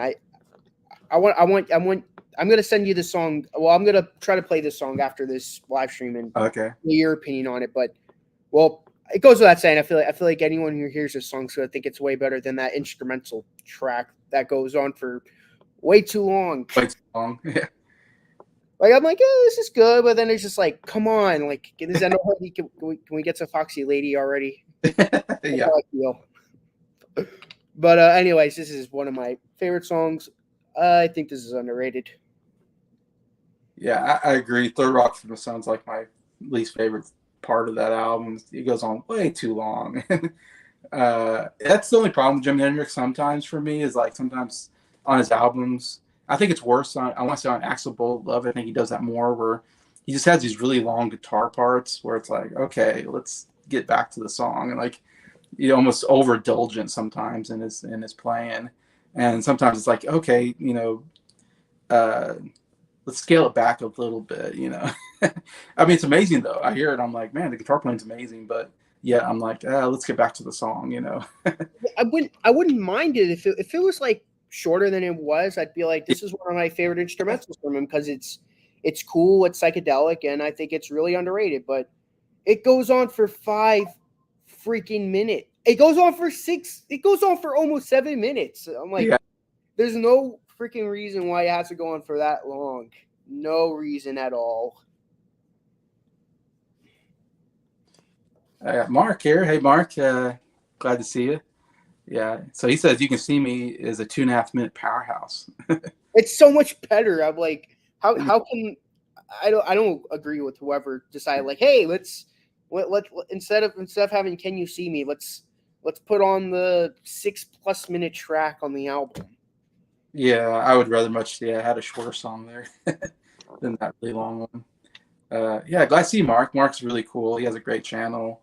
I'm gonna send you the song. Well, I'm gonna try to play this song after this live stream and Okay. your opinion on it. But well, it goes without saying. I feel like anyone who hears this song is gonna think it's way better than that instrumental track that goes on for way too long. Way too long. Yeah. Like I'm like, yeah, this is good, but then it's just like, come on, like, is that can we get some Foxy Lady already? Yeah. But anyways, this is one of my favorite songs. I think this is underrated. Yeah, I agree. Third Rock from the Sun's like my least favorite part of that album. It goes on way too long. That's the only problem with Jimi Hendrix sometimes for me, is like sometimes on his albums, I think it's worse on, I want to say on Axel Bold Love, I think he does that more, where he just has these really long guitar parts where it's like, okay, let's get back to the song. And like, you almost overindulgent sometimes in his playing. And sometimes it's like, okay, let's scale it back a little bit, I mean, it's amazing though. I hear it, I'm like, man, the guitar playing's amazing, but yeah, I'm like, let's get back to the song, I wouldn't mind it if it was like shorter than it was, I'd be like, this is one of my favorite instrumentals from him because it's cool, it's psychedelic, and I think it's really underrated. But it goes on for 5 freaking minutes. It goes on for 6. It goes on for almost 7 minutes. I'm like, Yeah. there's no freaking reason why it has to go on for that long. No reason at all. I got Mark here. Hey, Mark. Glad to see you. Yeah. So he says You Can See Me is a 2.5-minute powerhouse. It's so much better. I'm like, how can I don't agree with whoever decided like, hey, let's instead of having Can You See Me, let's put on the 6+ minute track on the album. Yeah, I would rather had a shorter song there than that really long one. Yeah, glad to see Mark. Mark's really cool. He has a great channel.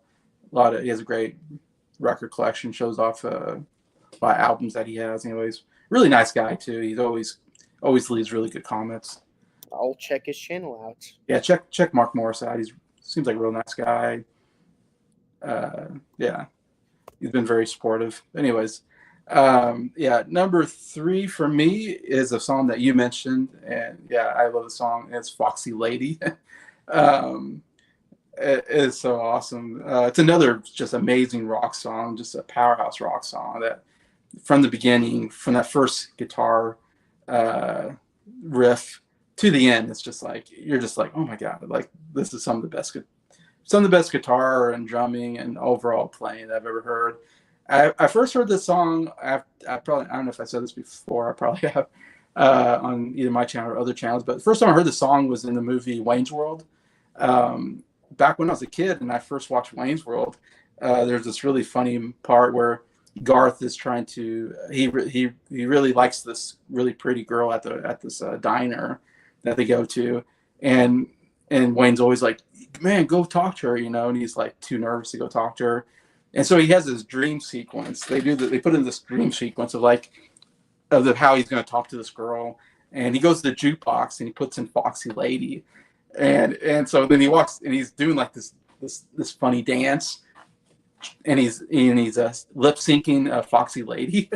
He has a great record collection. Shows off by albums that he has. Anyways, really nice guy too. He's always leaves really good comments. I'll check his channel out. Yeah, check Mark Morris out. He seems like a real nice guy. Yeah, he's been very supportive. Anyways, yeah, number 3 for me is a song that you mentioned, and yeah, I love the song. It's Foxy Lady. It is so awesome. It's another just amazing rock song, just a powerhouse rock song that from the beginning, from that first guitar riff to the end, it's just like, you're just like, oh my God, like this is some of the best guitar and drumming and overall playing I've ever heard. I first heard this song, I don't know if I said this before, I probably have, on either my channel or other channels, but the first time I heard the song was in the movie Wayne's World. Back when I was a kid and I first watched Wayne's World, there's this really funny part where Garth is trying to, he really likes this really pretty girl at this diner that they go to, and Wayne's always like, man, go talk to her, and he's like too nervous to go talk to her. And so he has this dream sequence. They put in this dream sequence of how he's going to talk to this girl. And he goes to the jukebox and he puts in Foxy Lady. And so then he walks and he's doing like this funny dance. And he's lip syncing Foxy Lady.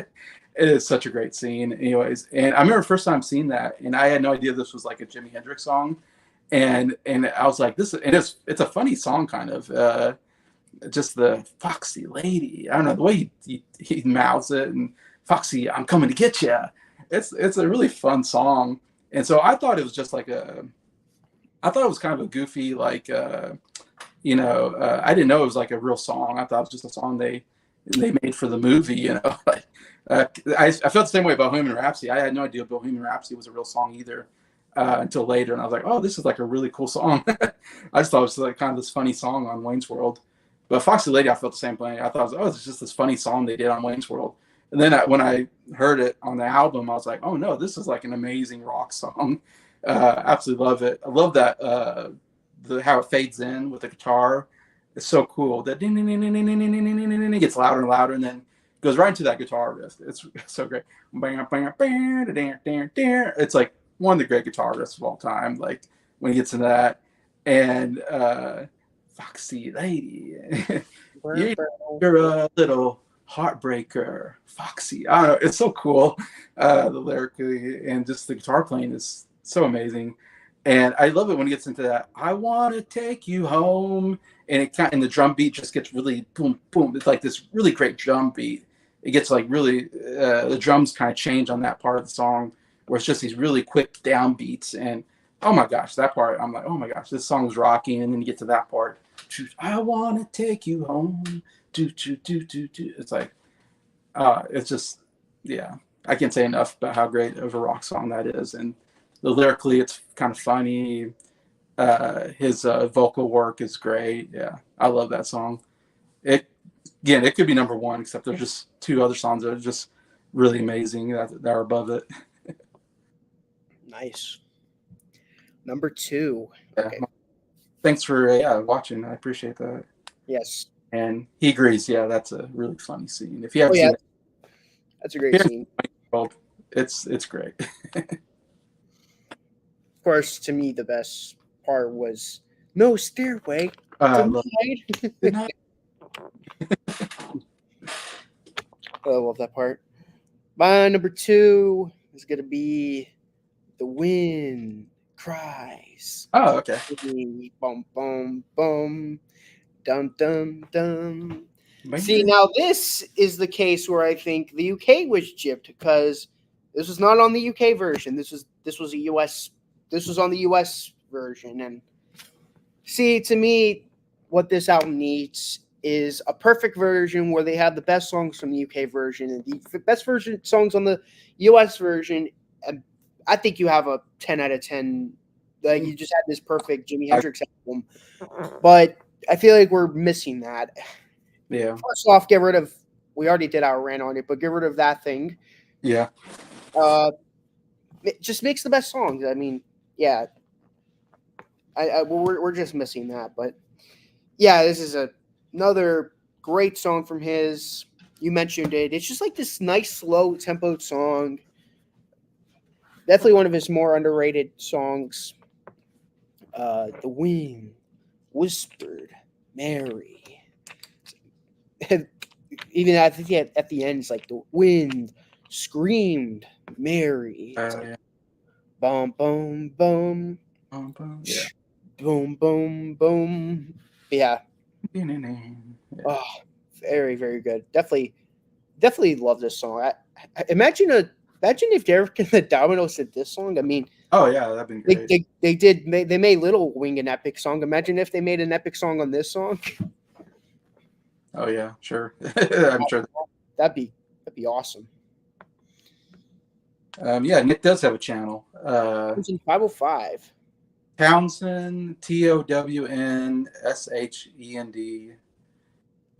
It is such a great scene. Anyways, and I remember the first time seeing that, and I had no idea this was like a Jimi Hendrix song. And I was like, it's a funny song kind of. Just the Foxy Lady. I don't know, the way he mouths it, and Foxy, I'm coming to get you. It's a really fun song. And so I thought it was just like I thought it was kind of a goofy, like, I didn't know it was like a real song. I thought it was just a song they made for the movie, Like, I felt the same way about Bohemian Rhapsody. I had no idea Bohemian Rhapsody was a real song either until later. And I was like, oh, this is like a really cool song. I just thought it was like kind of this funny song on Wayne's World. But Foxy Lady, I felt the same way. I thought, it's just this funny song they did on Wayne's World. And then when I heard it on the album, I was like, oh no, this is like an amazing rock song. Absolutely love it. I love that how it fades in with the guitar. It's so cool. That ding ding ding ding ding ding ding ding ding ding gets louder and louder, and then goes right into that guitar riff. It's so great. It's like one of the great guitar riffs of all time. Like when he gets into that, and Foxy Lady, you're a little heartbreaker, Foxy. I don't know. It's so cool, the lyrically, and just the guitar playing is so amazing. And I love it when he gets into that, I want to take you home. And and the drum beat just gets really boom, boom. It's like this really great drum beat. It gets like really, the drums kind of change on that part of the song where it's just these really quick down beats. And oh my gosh, that part, I'm like, oh my gosh, this song is rocking. And then you get to that part, I want to take you home. It's like, it's just, yeah, I can't say enough about how great of a rock song that is. And lyrically, it's kind of funny. His vocal work is great. Yeah, I love that song. It could be number 1, except there's just 2 other songs that are just really amazing that are above it. Nice. Number 2. Yeah. Okay. Thanks for watching. I appreciate that. Yes. And he agrees. Yeah, that's a really funny scene. If you haven't seen it, that's a great scene. It's great. Of course, to me, the best part was no stairway. I love that part. My number 2 is gonna be "The Wind Cries." Oh, okay. Boom, boom, boom, dum, dum, dum. See, Bing. now this is the case where I think the UK was gypped because this was not on the UK version. This was a US. This was on the US version, and see, to me, what this album needs is a perfect version where they have the best songs from the UK version and the best version songs on the US version. And I think you have a 10 out of 10. Like you just had this perfect Jimi Hendrix album, but I feel like we're missing that. Yeah. First off, get rid of. We already did our rant on it, but get rid of that thing. Yeah. It just makes the best songs. I mean, yeah, we're just missing that. But yeah, this is another great song from his. You mentioned it. It's just like this nice, slow tempo song. Definitely one of his more underrated songs. The wind whispered, Mary. Even I think at the end, it's like the wind screamed, Mary. It's like Yeah. boom, boom, boom, Yeah. boom, boom, boom. Yeah. Yeah. Oh, very, very good. Definitely love this song. Imagine if Derek and the Dominoes did this song. I mean, Oh yeah, that'd been great. they made Little Wing an epic song. Imagine if they made an epic song on this song. Oh yeah, sure. I'm sure. That'd be awesome. Yeah, Nick does have a channel. It's in 505. Townsend, TOWNSHEND,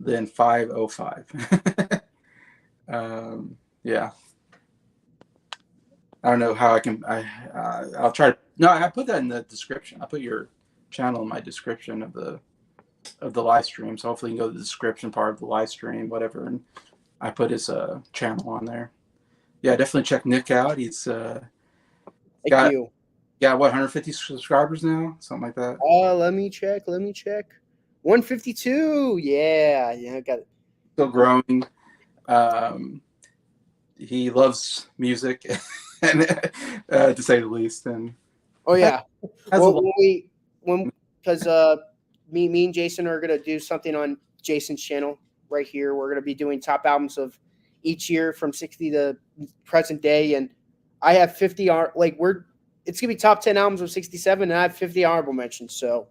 then 505. Yeah. I don't know how I can. I'll try. No, I put that in the description. I put your channel in my description of the live stream. So hopefully you can go to the description part of the live stream, whatever, and I put his channel on there. Yeah, definitely check Nick out. He's Thank got you. what 150 subscribers now, something like that. Let me check. 152. Yeah, I got it. Still growing. He loves music, and to say the least. And Oh yeah. has a lot. Because me and Jason are gonna do something on Jason's channel right here. We're gonna be doing top albums of each year from 60 to present day, and I have 50. It's gonna be top 10 albums of 67, and I have 50 honorable mentions. So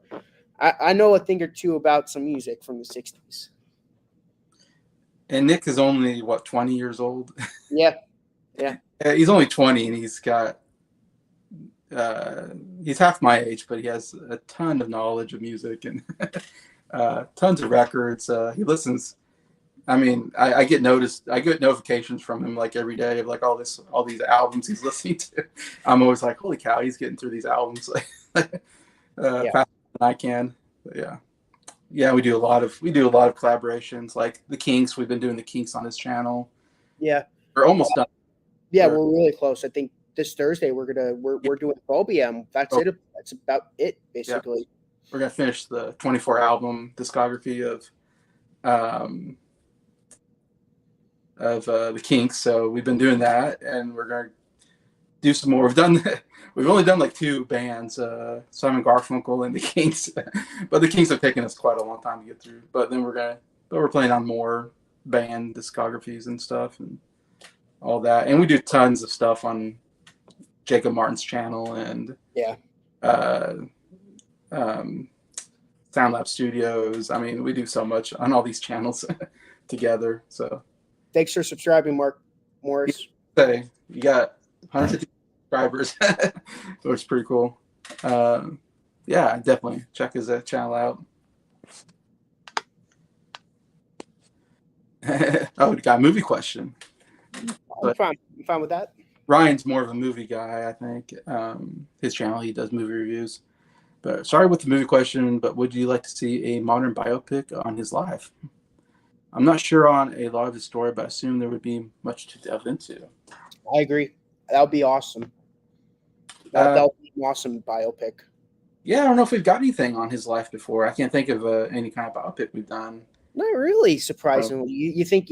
I know a thing or two about some music from the 60s. And Nick is only what 20 years old. Yeah. He's only 20, and he's got. He's half my age, but he has a ton of knowledge of music and tons of records. He listens. I mean, I get notifications from him like every day of like all these albums he's listening to. I'm always like, holy cow, he's getting through these albums faster than I can. But yeah, we do a lot of collaborations, like the Kinks. We've been doing the Kinks on his channel. Yeah, we're almost done. Yeah, we're really close. I think this Thursday we're doing Phobia. That's it. That's about it, basically. Yeah. We're gonna finish the 24 album discography of the Kinks. So we've been doing that, and we're gonna do some more. We've only done like 2 bands, Simon Garfunkel and the Kinks, but the Kinks have taken us quite a long time to get through. But then we're playing on more band discographies and stuff and all that, and we do tons of stuff on Jacob Martin's channel and SoundLab Studios. I mean, we do so much on all these channels together. So thanks for subscribing, Mark Morris. Say you got 150 subscribers, so it's pretty cool. Yeah, definitely check his channel out. Oh, we got a movie question. I'm fine with that. Ryan's more of a movie guy, I think. His channel, he does movie reviews. But sorry with the movie question, but would you like to see a modern biopic on his life? I'm not sure on a lot of his story, but I assume there would be much to delve into. I agree. That would be awesome. That would be an awesome biopic. Yeah, I don't know if we've got anything on his life before. I can't think of any kind of biopic we've done. Not really, surprisingly. You think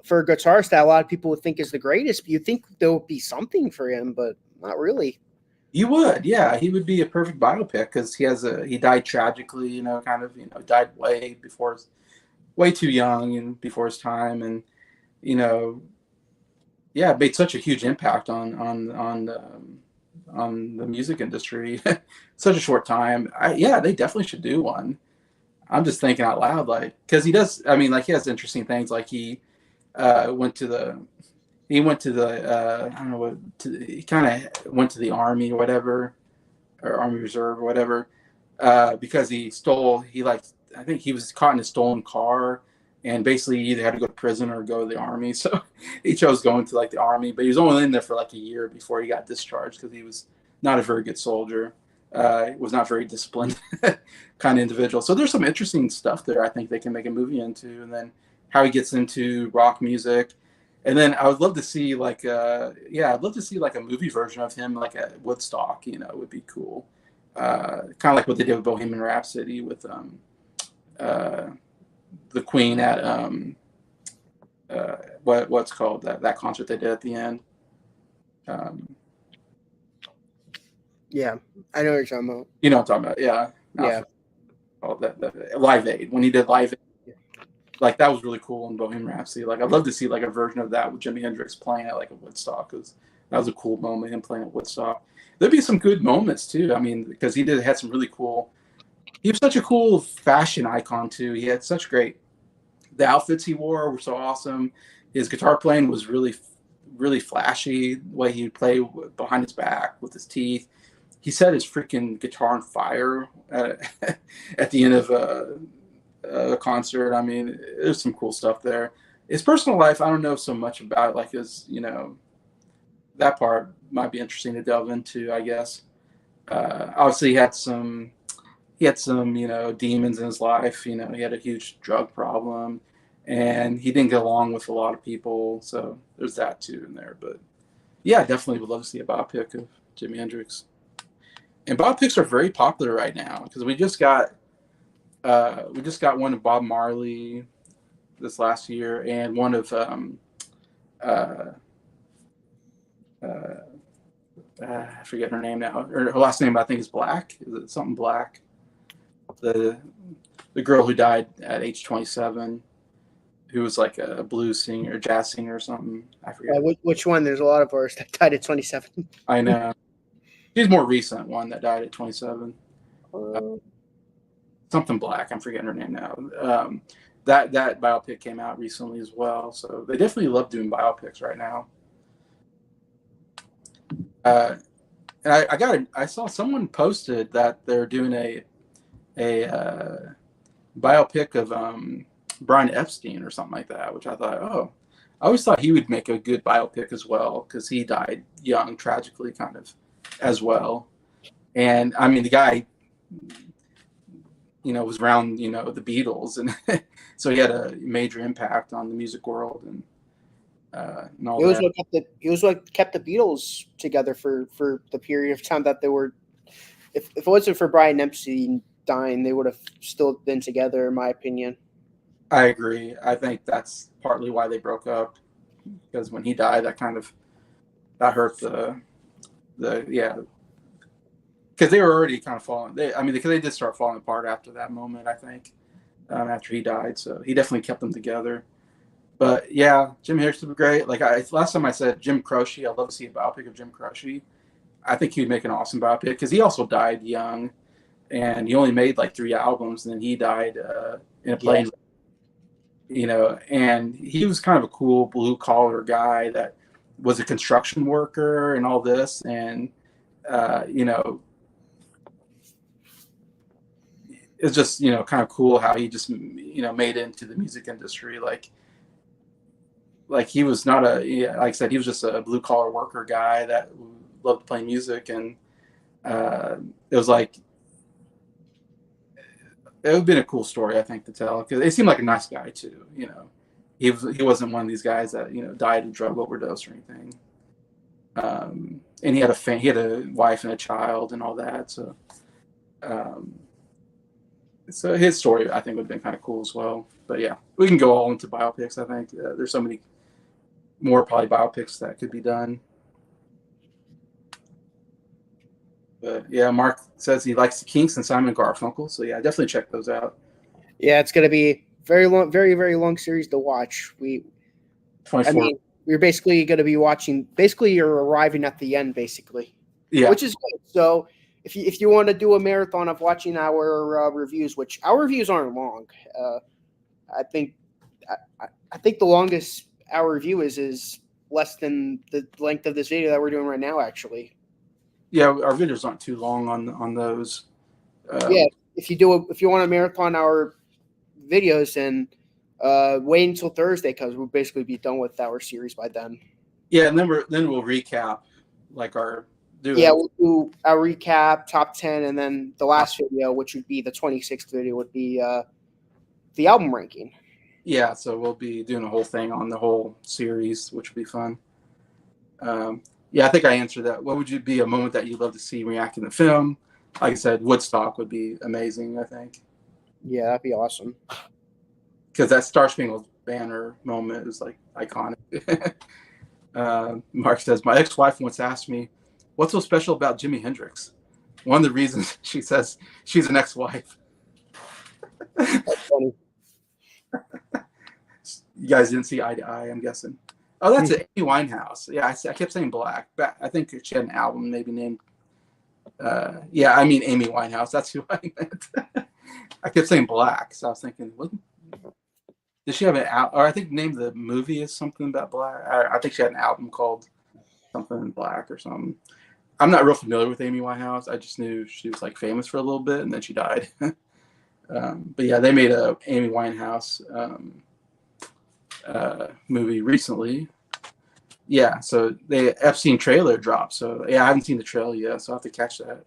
for a guitarist that a lot of people would think is the greatest. You think there would be something for him, but not really. You would, yeah, he would be a perfect biopic because he died tragically, kind of, died way too young and before his time, and you know, yeah, made such a huge impact on the music industry. Such a short time. Yeah, they definitely should do one. I'm just thinking out loud, like, because he does. I mean, like, he has interesting things. Like, uh, went to the he went to the I don't know he kind of went to the army or whatever, or army reserve or whatever, because I think he was caught in a stolen car, and basically he either had to go to prison or go to the army. So he chose going to like the army, but he was only in there for like a year before he got discharged because he was not a very good soldier. Was not very disciplined kind of individual. So there's some interesting stuff there. I think they can make a movie into, and then how he gets into rock music. And then I would love to see I'd love to see like a movie version of him like at Woodstock. Would be cool. Kind of like what they did with Bohemian Rhapsody with the Queen at what's called that concert they did at the end. Yeah, I know what you're talking about. You know what I'm talking about? Yeah. Yeah. Oh, that Live Aid, when he did Live Aid, like that was really cool in Bohemian Rhapsody. Like I'd love to see like a version of that with Jimi Hendrix playing at like a Woodstock, because that was a cool moment, him playing at Woodstock. There'd be some good moments too. I mean, because had some really cool. He was such a cool fashion icon too. He had such the outfits he wore were so awesome. His guitar playing was really, really flashy. The way he would play behind his back with his teeth. He set his freaking guitar on fire at the end of a concert. I mean, there's some cool stuff there. His personal life, I don't know so much about. Like that part might be interesting to delve into, I guess. Obviously, he had some demons in his life. He had a huge drug problem, and he didn't get along with a lot of people. So there's that too in there. But yeah, definitely would love to see a biopic of Jimi Hendrix. And biopics are very popular right now because we just got one of Bob Marley this last year, and one of I forget her name now. Her last name I think is Black. Is it something Black? The girl who died at age 27, who was like a blues singer, jazz singer or something. I forget. Which one? There's a lot of artists that died at 27. I know. She's more recent one that died at 27. Something Black. I'm forgetting her name now. That biopic came out recently as well. So they definitely love doing biopics right now. And I saw someone posted that they're doing a biopic of Brian Epstein or something like that, which I thought, I always thought he would make a good biopic as well, because he died young, tragically, kind of, as well. And I mean, the guy, was around, the Beatles, and so he had a major impact on the music world and all that. He was what kept the Beatles together for the period of time that they were. If it wasn't for Brian Epstein dying, they would have still been together, in my opinion. I agree. I think that's partly why they broke up, because when he died, that hurt because they were already kind of falling. Because they did start falling apart after that moment, I think, after he died. So he definitely kept them together. But yeah, Jimi Hendrix would be great. Like last time I said Jim Croce, I'd love to see a biopic of Jim Croce. I think he would make an awesome biopic, because he also died young, and he only made like 3 albums, and then he died in a plane. And he was kind of a cool blue collar guy that was a construction worker and all this, and it's just kind of cool how he just made it into the music industry. Like he was not like I said, he was just a blue collar worker guy that loved playing music, and it was like, it would have been a cool story, I think, to tell, because he seemed like a nice guy too. He wasn't one of these guys that died of drug overdose or anything. And he had a wife and a child and all that. So So his story, I think, would have been kind of cool as well. But yeah, we can go all into biopics. I think there's so many more probably biopics that could be done. But yeah, Mark says he likes the Kinks and Simon Garfunkel. So yeah, definitely check those out. Yeah, it's gonna be very long, very very long series to watch. I 24. mean, we're basically gonna be watching. Basically, you're arriving at the end, basically, Yeah. which is good. So if you want to do a marathon of watching our reviews, which our reviews aren't long, uh, I think I think the longest our review is less than the length of this video that we're doing right now. Actually, Yeah, our videos aren't too long on those. yeah. Um, If you want to marathon our videos and wait until Thursday because we'll basically be done with our series by then. yeah, and then we'll recap like our Yeah, do we'll do our recap, top 10, and then the last video, which would be the 26th video, would be the album ranking. yeah. So we'll be doing a whole thing on the whole series, which will be fun. Yeah, I think I answered that. What would you be a moment that you'd love to see react in the film? Like I said, Woodstock would be amazing. I think Yeah, that'd be awesome. because that Star Spangled Banner moment is like iconic. Mark says, my ex-wife once asked me, what's so special about Jimi Hendrix? One of the reasons she says she's an ex-wife. That's funny. You guys didn't see eye to eye, I'm guessing. Oh, that's it. Amy Winehouse. Yeah, I kept saying Black. But I think she had an album maybe named. Yeah, I mean Amy Winehouse. That's who I meant. I kept saying Black, so I was thinking, what? Did she have an album? Or I think the name of the movie is something about Black. I think she had an album called something Black or something. I'm not real familiar with Amy Winehouse. I just knew she was like famous for a little bit and then she died. But yeah, they made a Amy Winehouse movie recently. Yeah, so the Epstein trailer dropped. So yeah, I haven't seen the trailer yet, so I will have to catch that.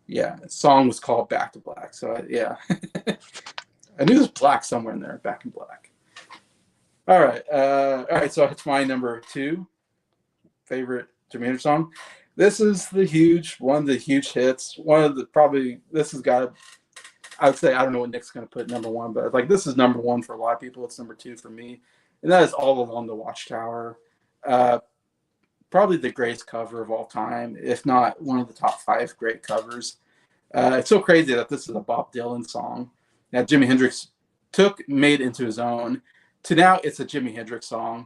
Yeah, the song was called Back to Black. So yeah, I knew there was black somewhere in there. Back in Black. All right. So it's my number 2 favorite Jimi Hendrix song. This is one of the huge hits. One of the probably this has got. I would say I don't know what Nick's going to put number 1, but like this is number 1 for a lot of people. It's number 2 for me, and that is All Along the Watchtower. Probably the greatest cover of all time, if not one of the top 5 great covers. It's so crazy that this is a Bob Dylan song that Jimi Hendrix made into his own. To now, it's a Jimi Hendrix song.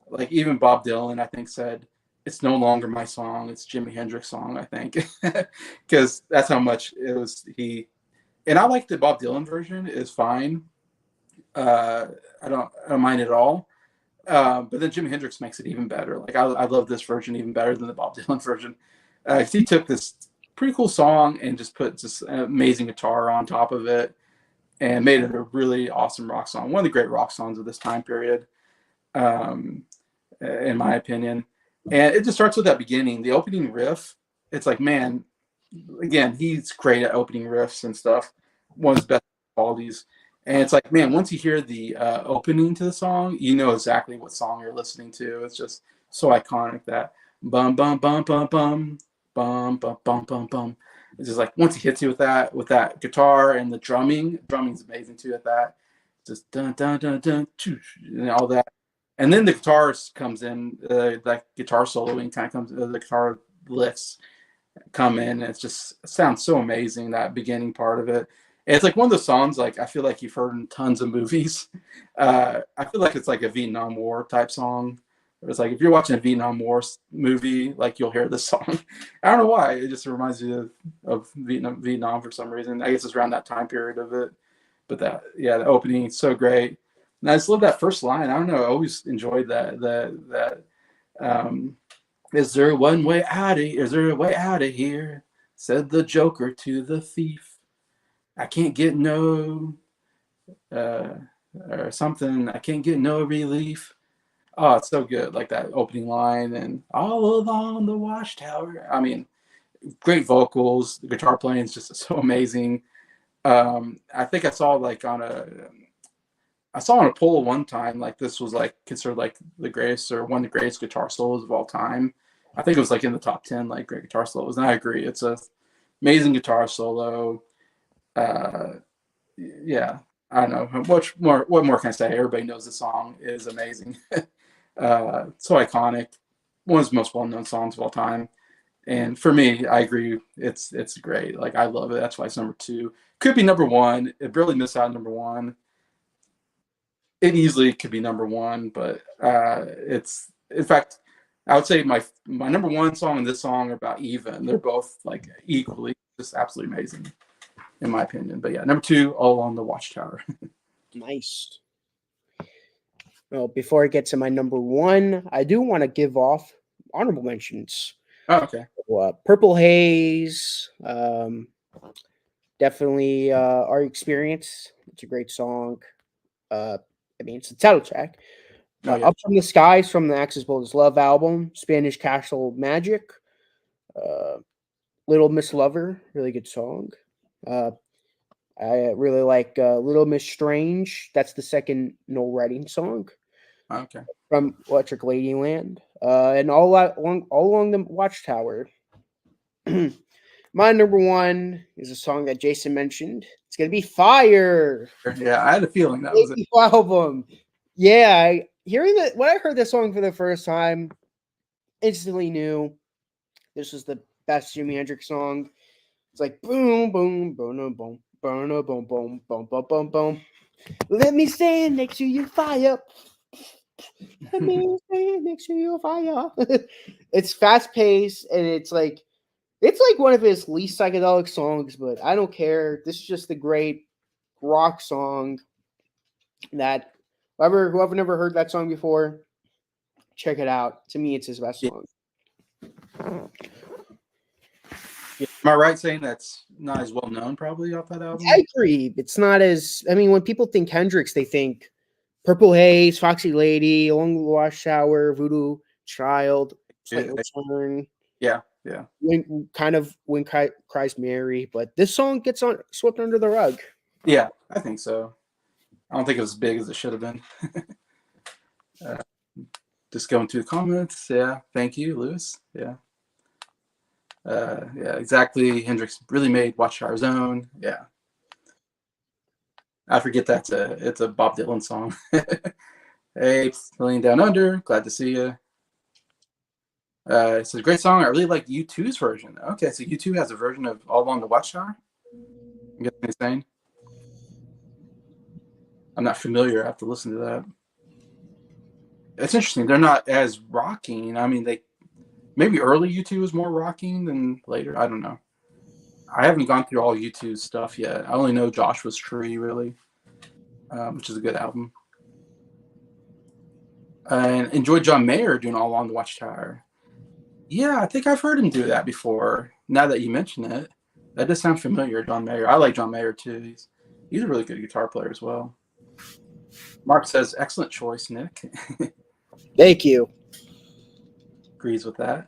Like even Bob Dylan, I think, said it's no longer my song; it's Jimi Hendrix song. I think because that's how much it was. And I like the Bob Dylan version; is fine. I don't mind it at all. But then Jimi Hendrix makes it even better. Like I love this version even better than the Bob Dylan version. He took this pretty cool song and just put just an amazing guitar on top of it and made it a really awesome rock song. One of the great rock songs of this time period, in my opinion. And it just starts with that beginning, the opening riff. It's like, man, again, he's great at opening riffs and stuff. One of his best qualities. And it's like, man, once you hear the opening to the song, you know exactly what song you're listening to. It's just so iconic that bum bum bum bum bum bum bum bum bum bum. It's just like once he hits you with that guitar and the drumming's amazing too at that. Just dun dun dun dun and all that. And then the guitar comes in, that guitar soloing kind of comes, the guitar licks come in. And it sounds so amazing, that beginning part of it. And it's like one of those songs, like I feel like you've heard in tons of movies. I feel like it's like a Vietnam War type song. It's like if you're watching a Vietnam War movie, like you'll hear this song. I don't know why. It just reminds you of Vietnam for some reason. I guess it's around that time period of it. But the opening is so great. And I just love that first line. I don't know. I always enjoyed that. Is there one way out of? Is there a way out of here? Said the Joker to the thief. I can't get no or something. I can't get no relief. Oh, it's so good. Like that opening line and all along the watchtower. I mean, great vocals. The guitar playing is just so amazing. I think I saw on a poll one time, like this was like considered like the greatest or one of the greatest guitar solos of all time. I think it was like in the top 10, like great guitar solos. And I agree, it's a amazing guitar solo. Uh, yeah, I don't know what more can I say? Everybody knows the song is amazing. So iconic, one of the most well-known songs of all time. And for me, I agree, it's great. Like I love it. That's why it's number 2. Could be number 1. It barely missed out on number 1. It easily could be number 1, but it's in fact, I would say my number 1 song and this song are about even. They're both like equally just absolutely amazing in my opinion. But yeah, number 2, All Along the Watchtower. Nice. Well, before I get to my number 1, I do want to give off honorable mentions. Oh, okay. Purple Haze, definitely Our Experience. It's a great song. I mean, it's a title track. Oh, yeah. Up from the Skies from the Axis Bold's Love album. Spanish Castle Magic. Little Miss Lover, really good song. I really like Little Miss Strange. That's the second Noel Redding song. Okay. From Electric Ladyland. And all along the Watchtower. My number 1 is a song that Jason mentioned. It's gonna be Fire. Yeah, I had a feeling that was it. Album. Yeah, when I heard this song for the first time, instantly knew this was the best Jimi Hendrix song. It's like boom, boom, boom, boom, boom, boom, boom, boom, boom, boom, boom, boom. Let me stand next to you, fire. Let me stand next to you, fire. It's fast paced and it's like one of his least psychedelic songs, but I don't care. This is just a great rock song that whoever never heard that song before, check it out. To me, it's his best song. Yeah. Am I right saying that's not as well known probably off that album? I agree. It's not as, I mean, when people think Hendrix, they think Purple Haze, Foxy Lady, Along the Watchtower, Voodoo Child, Slight Return. Yeah. When Cries Mary, but this song gets swept under the rug. Yeah, I think so. I don't think it was as big as it should have been. Just going through the comments. Yeah, thank you, Lewis. Yeah. Yeah, exactly. Hendrix really made Watchtower's own. Yeah. I forget it's a Bob Dylan song. Hey, Million Down Under. Glad to see you. It's a great song. I really like U2's version. Okay, so U2 has a version of All Along the Watchtower. I'm guessing he's saying. I'm not familiar. I have to listen to that. It's interesting. They're not as rocking. I mean, maybe early U2 was more rocking than later. I don't know. I haven't gone through all U2's stuff yet. I only know Joshua's Tree, really, which is a good album. And enjoyed John Mayer doing All Along the Watchtower. Yeah, I think I've heard him do that before. Now that you mention it, that does sound familiar. John Mayer. I like John Mayer too. He's a really good guitar player as well. Mark says, excellent choice, Nick. Thank you. Agrees with that.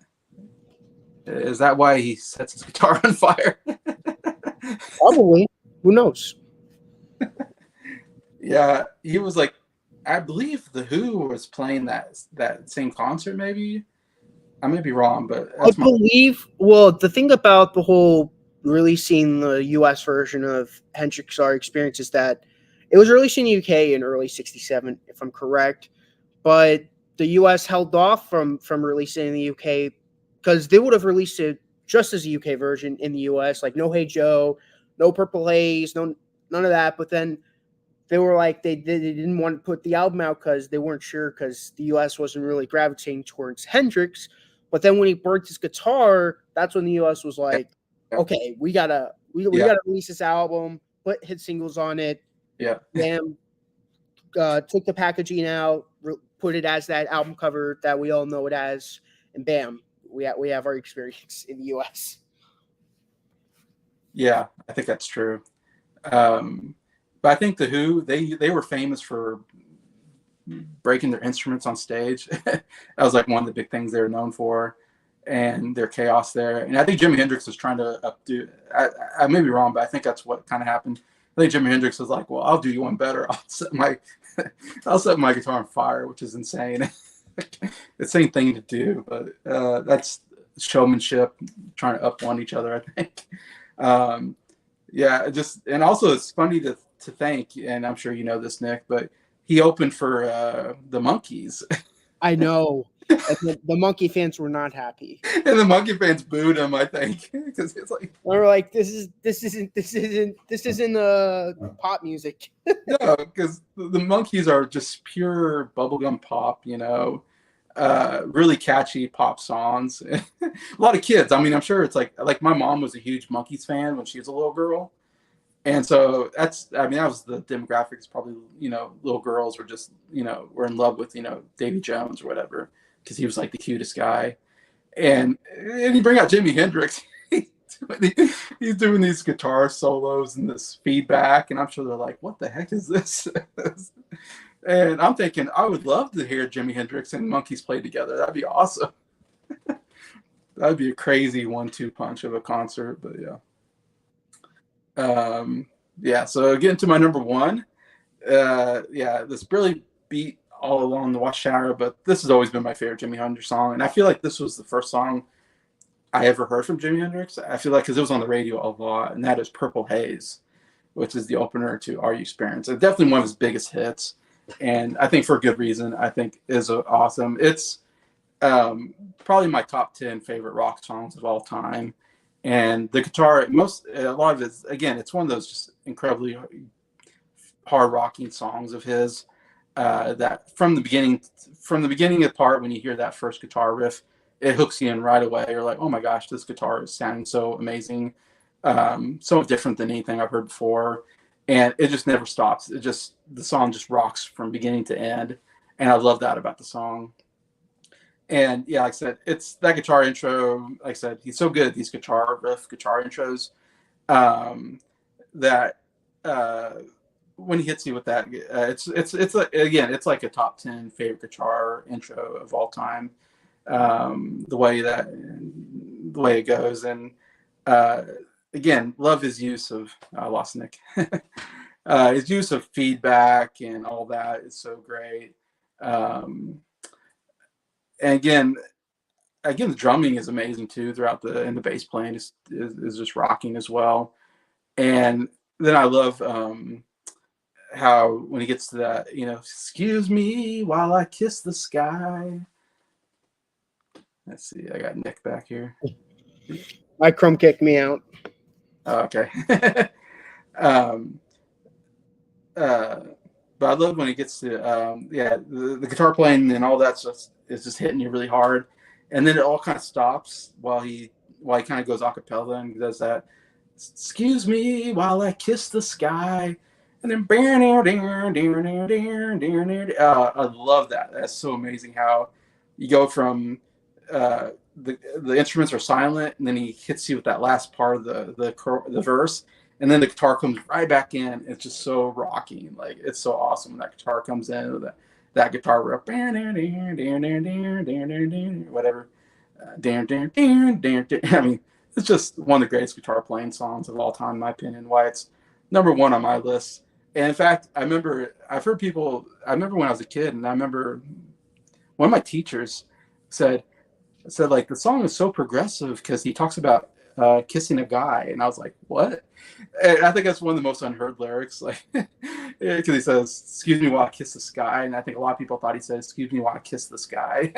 Is that why he sets his guitar on fire? Probably. Who knows? Yeah, he was like, I believe The Who was playing that same concert, maybe. I may be wrong, but well, the thing about the whole releasing the US version of Hendrix Our Experience is that it was released in the UK in early 67, if I'm correct, but the US held off from releasing in the UK because they would have released it just as a UK version in the US, like no Hey Joe, no Purple Haze, none of that, but then they were like, they didn't want to put the album out because they weren't sure because the US wasn't really gravitating towards Hendrix. But then when he burnt his guitar, that's when the US was like, okay, we gotta release this album, put hit singles on it. Yeah. Bam, took the packaging out, put it as that album cover that we all know it as, and bam, we have Our Experience in the US. Yeah, I think that's true. But I think The Who, they were famous for breaking their instruments on stage. That was like one of the big things they were known for, and their chaos there. And I think Jimi Hendrix was trying to updo. I may be wrong, but I think that's what kind of happened. I think Jimi Hendrix was like, "Well, I'll do you one better. I'll set my guitar on fire," which is insane. the same thing to do, but that's showmanship, trying to up one each other, I think. Um, yeah, just and also it's funny to think, and I'm sure you know this, Nick, but he opened for the Monkees, I know. And the Monkey fans were not happy. and the Monkey fans booed him, I think, because it's like, They were like, this isn't pop music. no, because the Monkees are just pure bubblegum pop, you know, really catchy pop songs. A lot of kids. I mean, I'm sure it's like my mom was a huge Monkees fan when she was a little girl. And so I mean, that was the demographics. Probably, you know, little girls were just, you know, were in love with, you know, Davy Jones or whatever, because he was like the cutest guy. And you bring out Jimi Hendrix. He's doing these guitar solos and this feedback, and I'm sure they're like, "What the heck is this?" And I'm thinking, I would love to hear Jimi Hendrix and Monkees play together. That'd be awesome. That'd be a crazy 1-2 punch of a concert. But yeah. So getting to my number one, yeah, this really beat all along the Watchtower, but this has always been my favorite Jimi Hendrix song, and I feel like this was the first song I ever heard from Jimi Hendrix. I feel like because it was on the radio a lot, and that is "Purple Haze," which is the opener to "Are You Experienced?" It's definitely one of his biggest hits, and I think for a good reason. I think is awesome. It's probably my top 10 favorite rock songs of all time. And the guitar, a lot of it's, again, it's one of those just incredibly hard rocking songs of his. That from the beginning of the part, when you hear that first guitar riff, it hooks you in right away. You're like, oh my gosh, this guitar is sounding so amazing, so different than anything I've heard before, and it just never stops. The song just rocks from beginning to end, and I love that about the song. And yeah, like I said, it's that guitar intro. Like I said, he's so good at these guitar intros, that when he hits you with that, it's like, again, it's like a top 10 favorite guitar intro of all time. The way it goes, and again, love his use of I lost Nick. His use of feedback and all that is so great. And again, the drumming is amazing too throughout and the bass playing is just rocking as well. And then I love how when he gets to that, you know, excuse me while I kiss the sky. Let's see, I got Nick back here. My Chrome kicked me out. Oh, okay. But I love when he gets to the guitar playing and all that stuff is just hitting you really hard, and then it all kind of stops while he kind of goes a cappella and does that. Excuse me while I kiss the sky, and then I love that. That's so amazing how you go from the instruments are silent, and then he hits you with that last part of the verse, and then the guitar comes right back in. It's just so rocking. Like, it's so awesome when that guitar comes in with that guitar riff, whatever. I mean, it's just one of the greatest guitar playing songs of all time, in my opinion. Why it's number one on my list. And in fact, I remember when I was a kid, and I remember one of my teachers said like, the song is so progressive because he talks about kissing a guy, and I was like, what? And I think that's one of the most unheard lyrics, like, because he says, excuse me while I kiss the sky, and I think a lot of people thought he said, excuse me while I kiss the sky.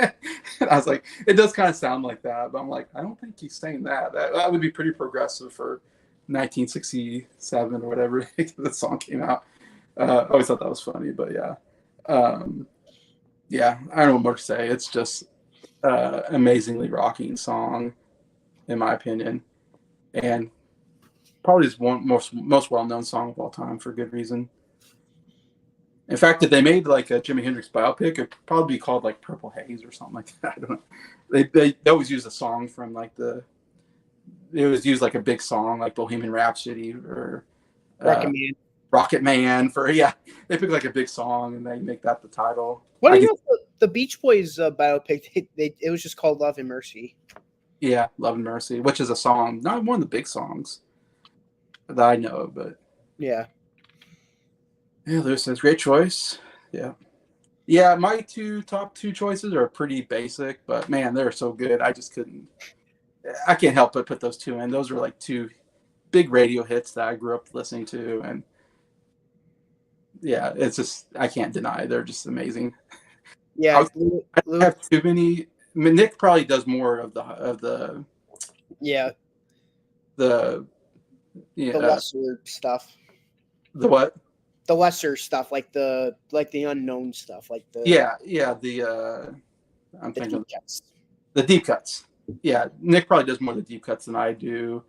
And I was like, it does kind of sound like that, but I'm like, I don't think he's saying that would be pretty progressive for 1967 or whatever the song came out. I always thought that was funny, but yeah. Yeah, I don't know what more to say. It's just amazingly rocking song, in my opinion, and probably his most well-known song of all time for good reason. In fact, if they made like a Jimi Hendrix biopic, it'd probably be called like Purple Haze or something like that. I don't know. They always use a song from like it was used like a big song like Bohemian Rhapsody or Rocket Man for they pick like a big song and they make that the title. What do you know? The Beach Boys biopic, it was just called Love and Mercy. Yeah, Love and Mercy, which is a song, not one of the big songs that I know of, but yeah. Lewis says great choice. Yeah. Yeah, my top two choices are pretty basic, but man, they're so good. I can't help but put those two in. Those are like two big radio hits that I grew up listening to, and yeah, it's just I can't deny they're just amazing. Yeah, I don't have too many. I mean, Nick probably does more of yeah, the the yeah lesser stuff, the what? the lesser stuff, like the unknown stuff, like Yeah, I'm the thinking deep cuts. the deep cuts. Yeah, Nick probably does more of the deep cuts than I do.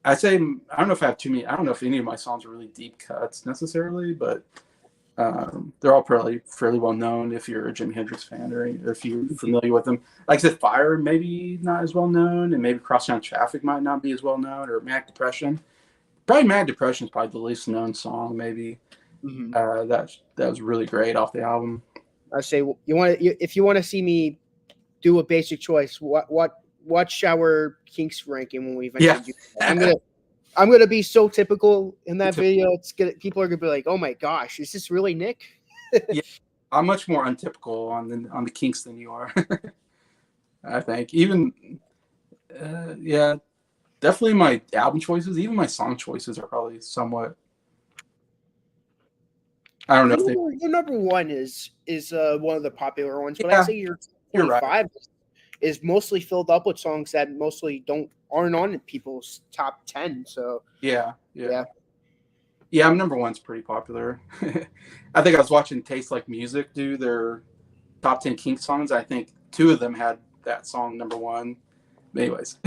I say I don't know if I have too many. I don't know if any of my songs are really deep cuts necessarily, but they're all probably fairly well known if you're a Jimi Hendrix fan or if you're familiar with them. Like I said, Fire maybe not as well known, and maybe Crosstown Traffic might not be as well known, or Manic Depression. Probably Manic Depression is probably the least known song. Maybe Mm-hmm. that was really great off the album. I say if you want to see me do a basic choice, watch our Kinks ranking when we eventually do that. I'm gonna be so typical in that video. People are gonna be like, "Oh my gosh, is this really Nick?" Yeah, I'm much more untypical on the Kinks than you are. I think even yeah, definitely my album choices, even my song choices are probably somewhat. I don't know if your number one is one of the popular ones, but yeah, I'd say your you're 25 right. is mostly filled up with songs that mostly aren't on people's top 10. So Yeah. I'm number one's pretty popular. I think I was watching Taste Like Music do their top 10 Kinks songs. I think two of them had that song number one. Anyways,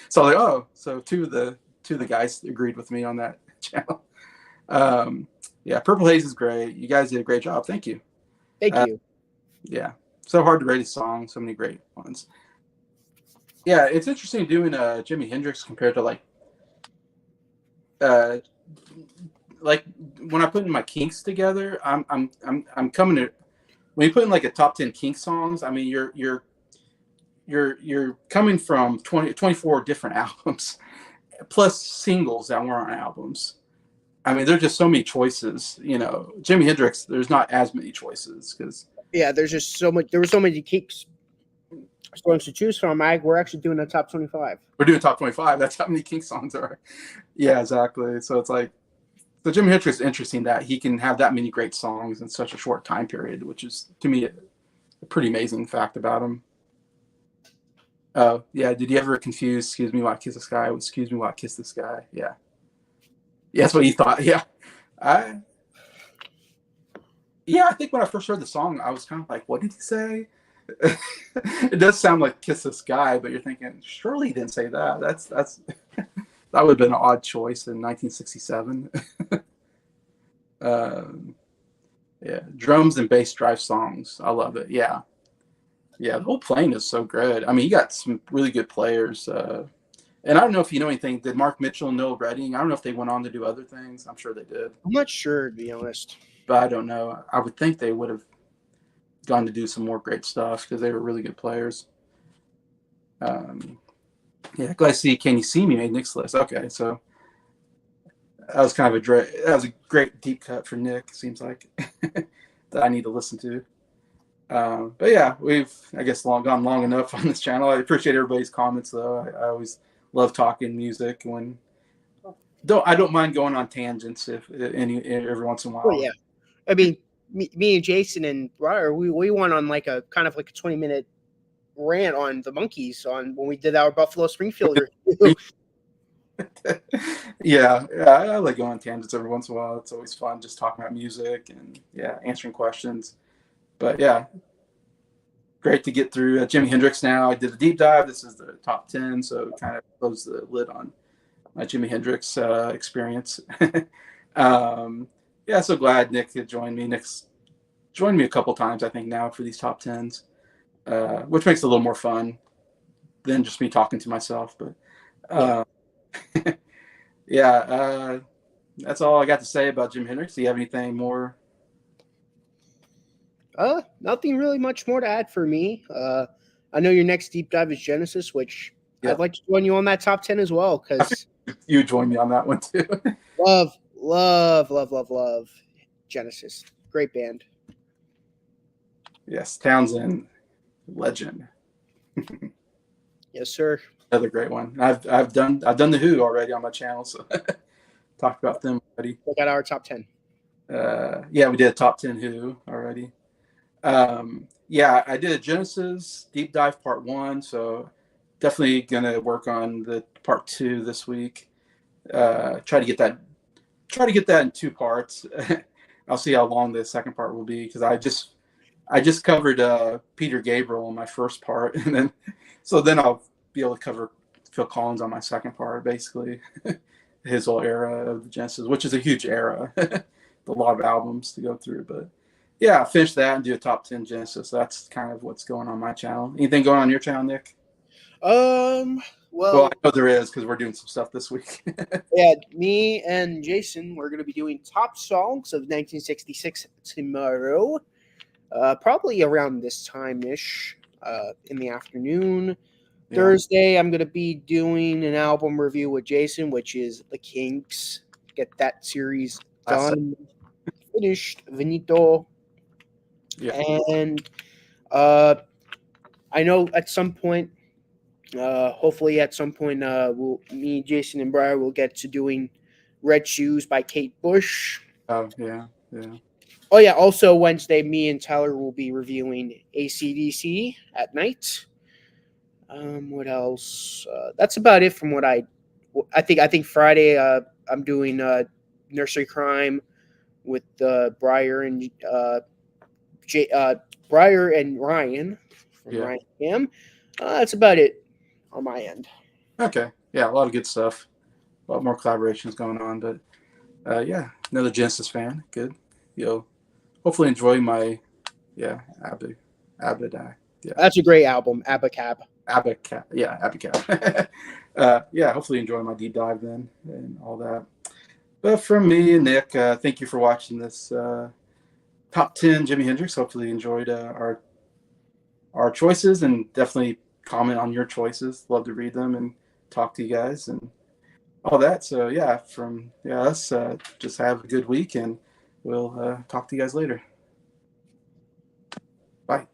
so like, oh, so two of the guys agreed with me on that channel. Yeah, Purple Haze is great. You guys did a great job. Thank you. Thank you. Yeah, so hard to rate a song. So many great ones. Yeah, it's interesting doing Jimi Hendrix compared to uh, like when I put in my Kinks together. I'm coming to when you put in like a top 10 Kinks songs. I mean, you're coming from 24 different albums plus singles that weren't on albums. I mean, there's just so many choices. Jimi Hendrix, there's not as many choices because there's just so much. There were so many Kinks songs to choose from. We're actually doing a top 25. We're doing top 25. That's how many Kinks songs are. Yeah, exactly. So it's like, so Jimi Hendrix is interesting that he can have that many great songs in such a short time period, which is to me a pretty amazing fact about him. Oh, yeah. Did you ever confuse "Excuse Me While I Kiss This Guy" with "Excuse Me While I Kiss This Guy"? Yeah. Yeah, that's what he thought. Yeah. I think when I first heard the song, I was kind of like, what did he say? It does sound like "Kiss This Guy," but you're thinking, surely he didn't say that. That's that would have been an odd choice in 1967. Yeah, drums and bass drive songs. I love it. Yeah. The whole playing is so good. I mean, you got some really good players. And I don't know if you know anything. Did Mark Mitchell and Noel Redding? I don't know if they went on to do other things. I'm sure they did, I'm not sure, to be honest. but I don't know. I would think they would have gone to do some more great stuff because they were really good players. Yeah, glad to see Can You See Me made Nick's list. Okay, so that was kind of a great deep cut for Nick. Seems like that I need to listen to. But yeah, we've I guess gone long enough on this channel. I appreciate everybody's comments though. I always love talking music when I don't mind going on tangents if every once in a while. Oh yeah, I mean, me and Jason and Ryder, we went on like a kind of like a 20-minute rant on the Monkees on when we did our Buffalo Springfield review. Yeah, I like going on tangents every once in a while. It's always fun just talking about music and answering questions. But yeah, great to get through Jimi Hendrix now. I did a deep dive. This is the top 10, so it kind of closed the lid on my Jimi Hendrix experience. Yeah, so glad Nick could join me. Nick's joined me a couple times, I think, now for these top 10s, which makes it a little more fun than just me talking to myself. But yeah, that's all I got to say about Jimi Hendrix. Do you have anything more? Nothing really much more to add for me. I know your next deep dive is Genesis, which I'd like to join you on that top 10 as well, because you join me on that one too. love Genesis. Great band. Yes, Townsend, legend. Yes, sir. Another great one. I've done the Who already on my channel, so talked about them already. Look at our top 10. Yeah, we did a top 10 Who already. Yeah, I did a Genesis deep dive part 1, so definitely gonna work on the part 2 this week. Try to get that in 2 parts. I'll see how long the second part will be because I just covered Peter Gabriel on my first part, and then I'll be able to cover Phil Collins on my second part, basically his whole era of the Genesis, which is a huge era, a lot of albums to go through. But yeah, finish that and do a top 10 Genesis. That's kind of what's going on my channel. Anything going on your channel, Nick? Well, I Well, know there is because we're doing some stuff this week. yeah, me and Jason, we're going to be doing top songs of 1966 tomorrow, probably around this time-ish, in the afternoon. Yeah. Thursday, I'm going to be doing an album review with Jason, which is The Kinks. Get that series done, finished, finito. Yeah. And I know at some point, hopefully at some point, me, Jason, and Briar will get to doing Red Shoes by Kate Bush. Oh, yeah. Yeah. Oh, yeah. Also, Wednesday, me and Tyler will be reviewing AC/DC at night. What else? That's about it from what I think. I think Friday, I'm doing Nursery Crime with Briar and Briar and Ryan from Yeah. Ryan Cam. That's about it on my end. Okay. Yeah, a lot of good stuff. A lot more collaborations going on, but yeah, another Genesis fan. Good. You'll hopefully enjoy my Abadai. Yeah. That's a great album, Abacab. Abacat. Yeah, Abacat. Yeah, hopefully enjoy my deep dive then and all that. But from me and Nick, thank you for watching this top 10 Jimi Hendrix. Hopefully you enjoyed our choices, and definitely comment on your choices. Love to read them and talk to you guys and all that. So yeah, from us, just have a good week, and we'll talk to you guys later. Bye.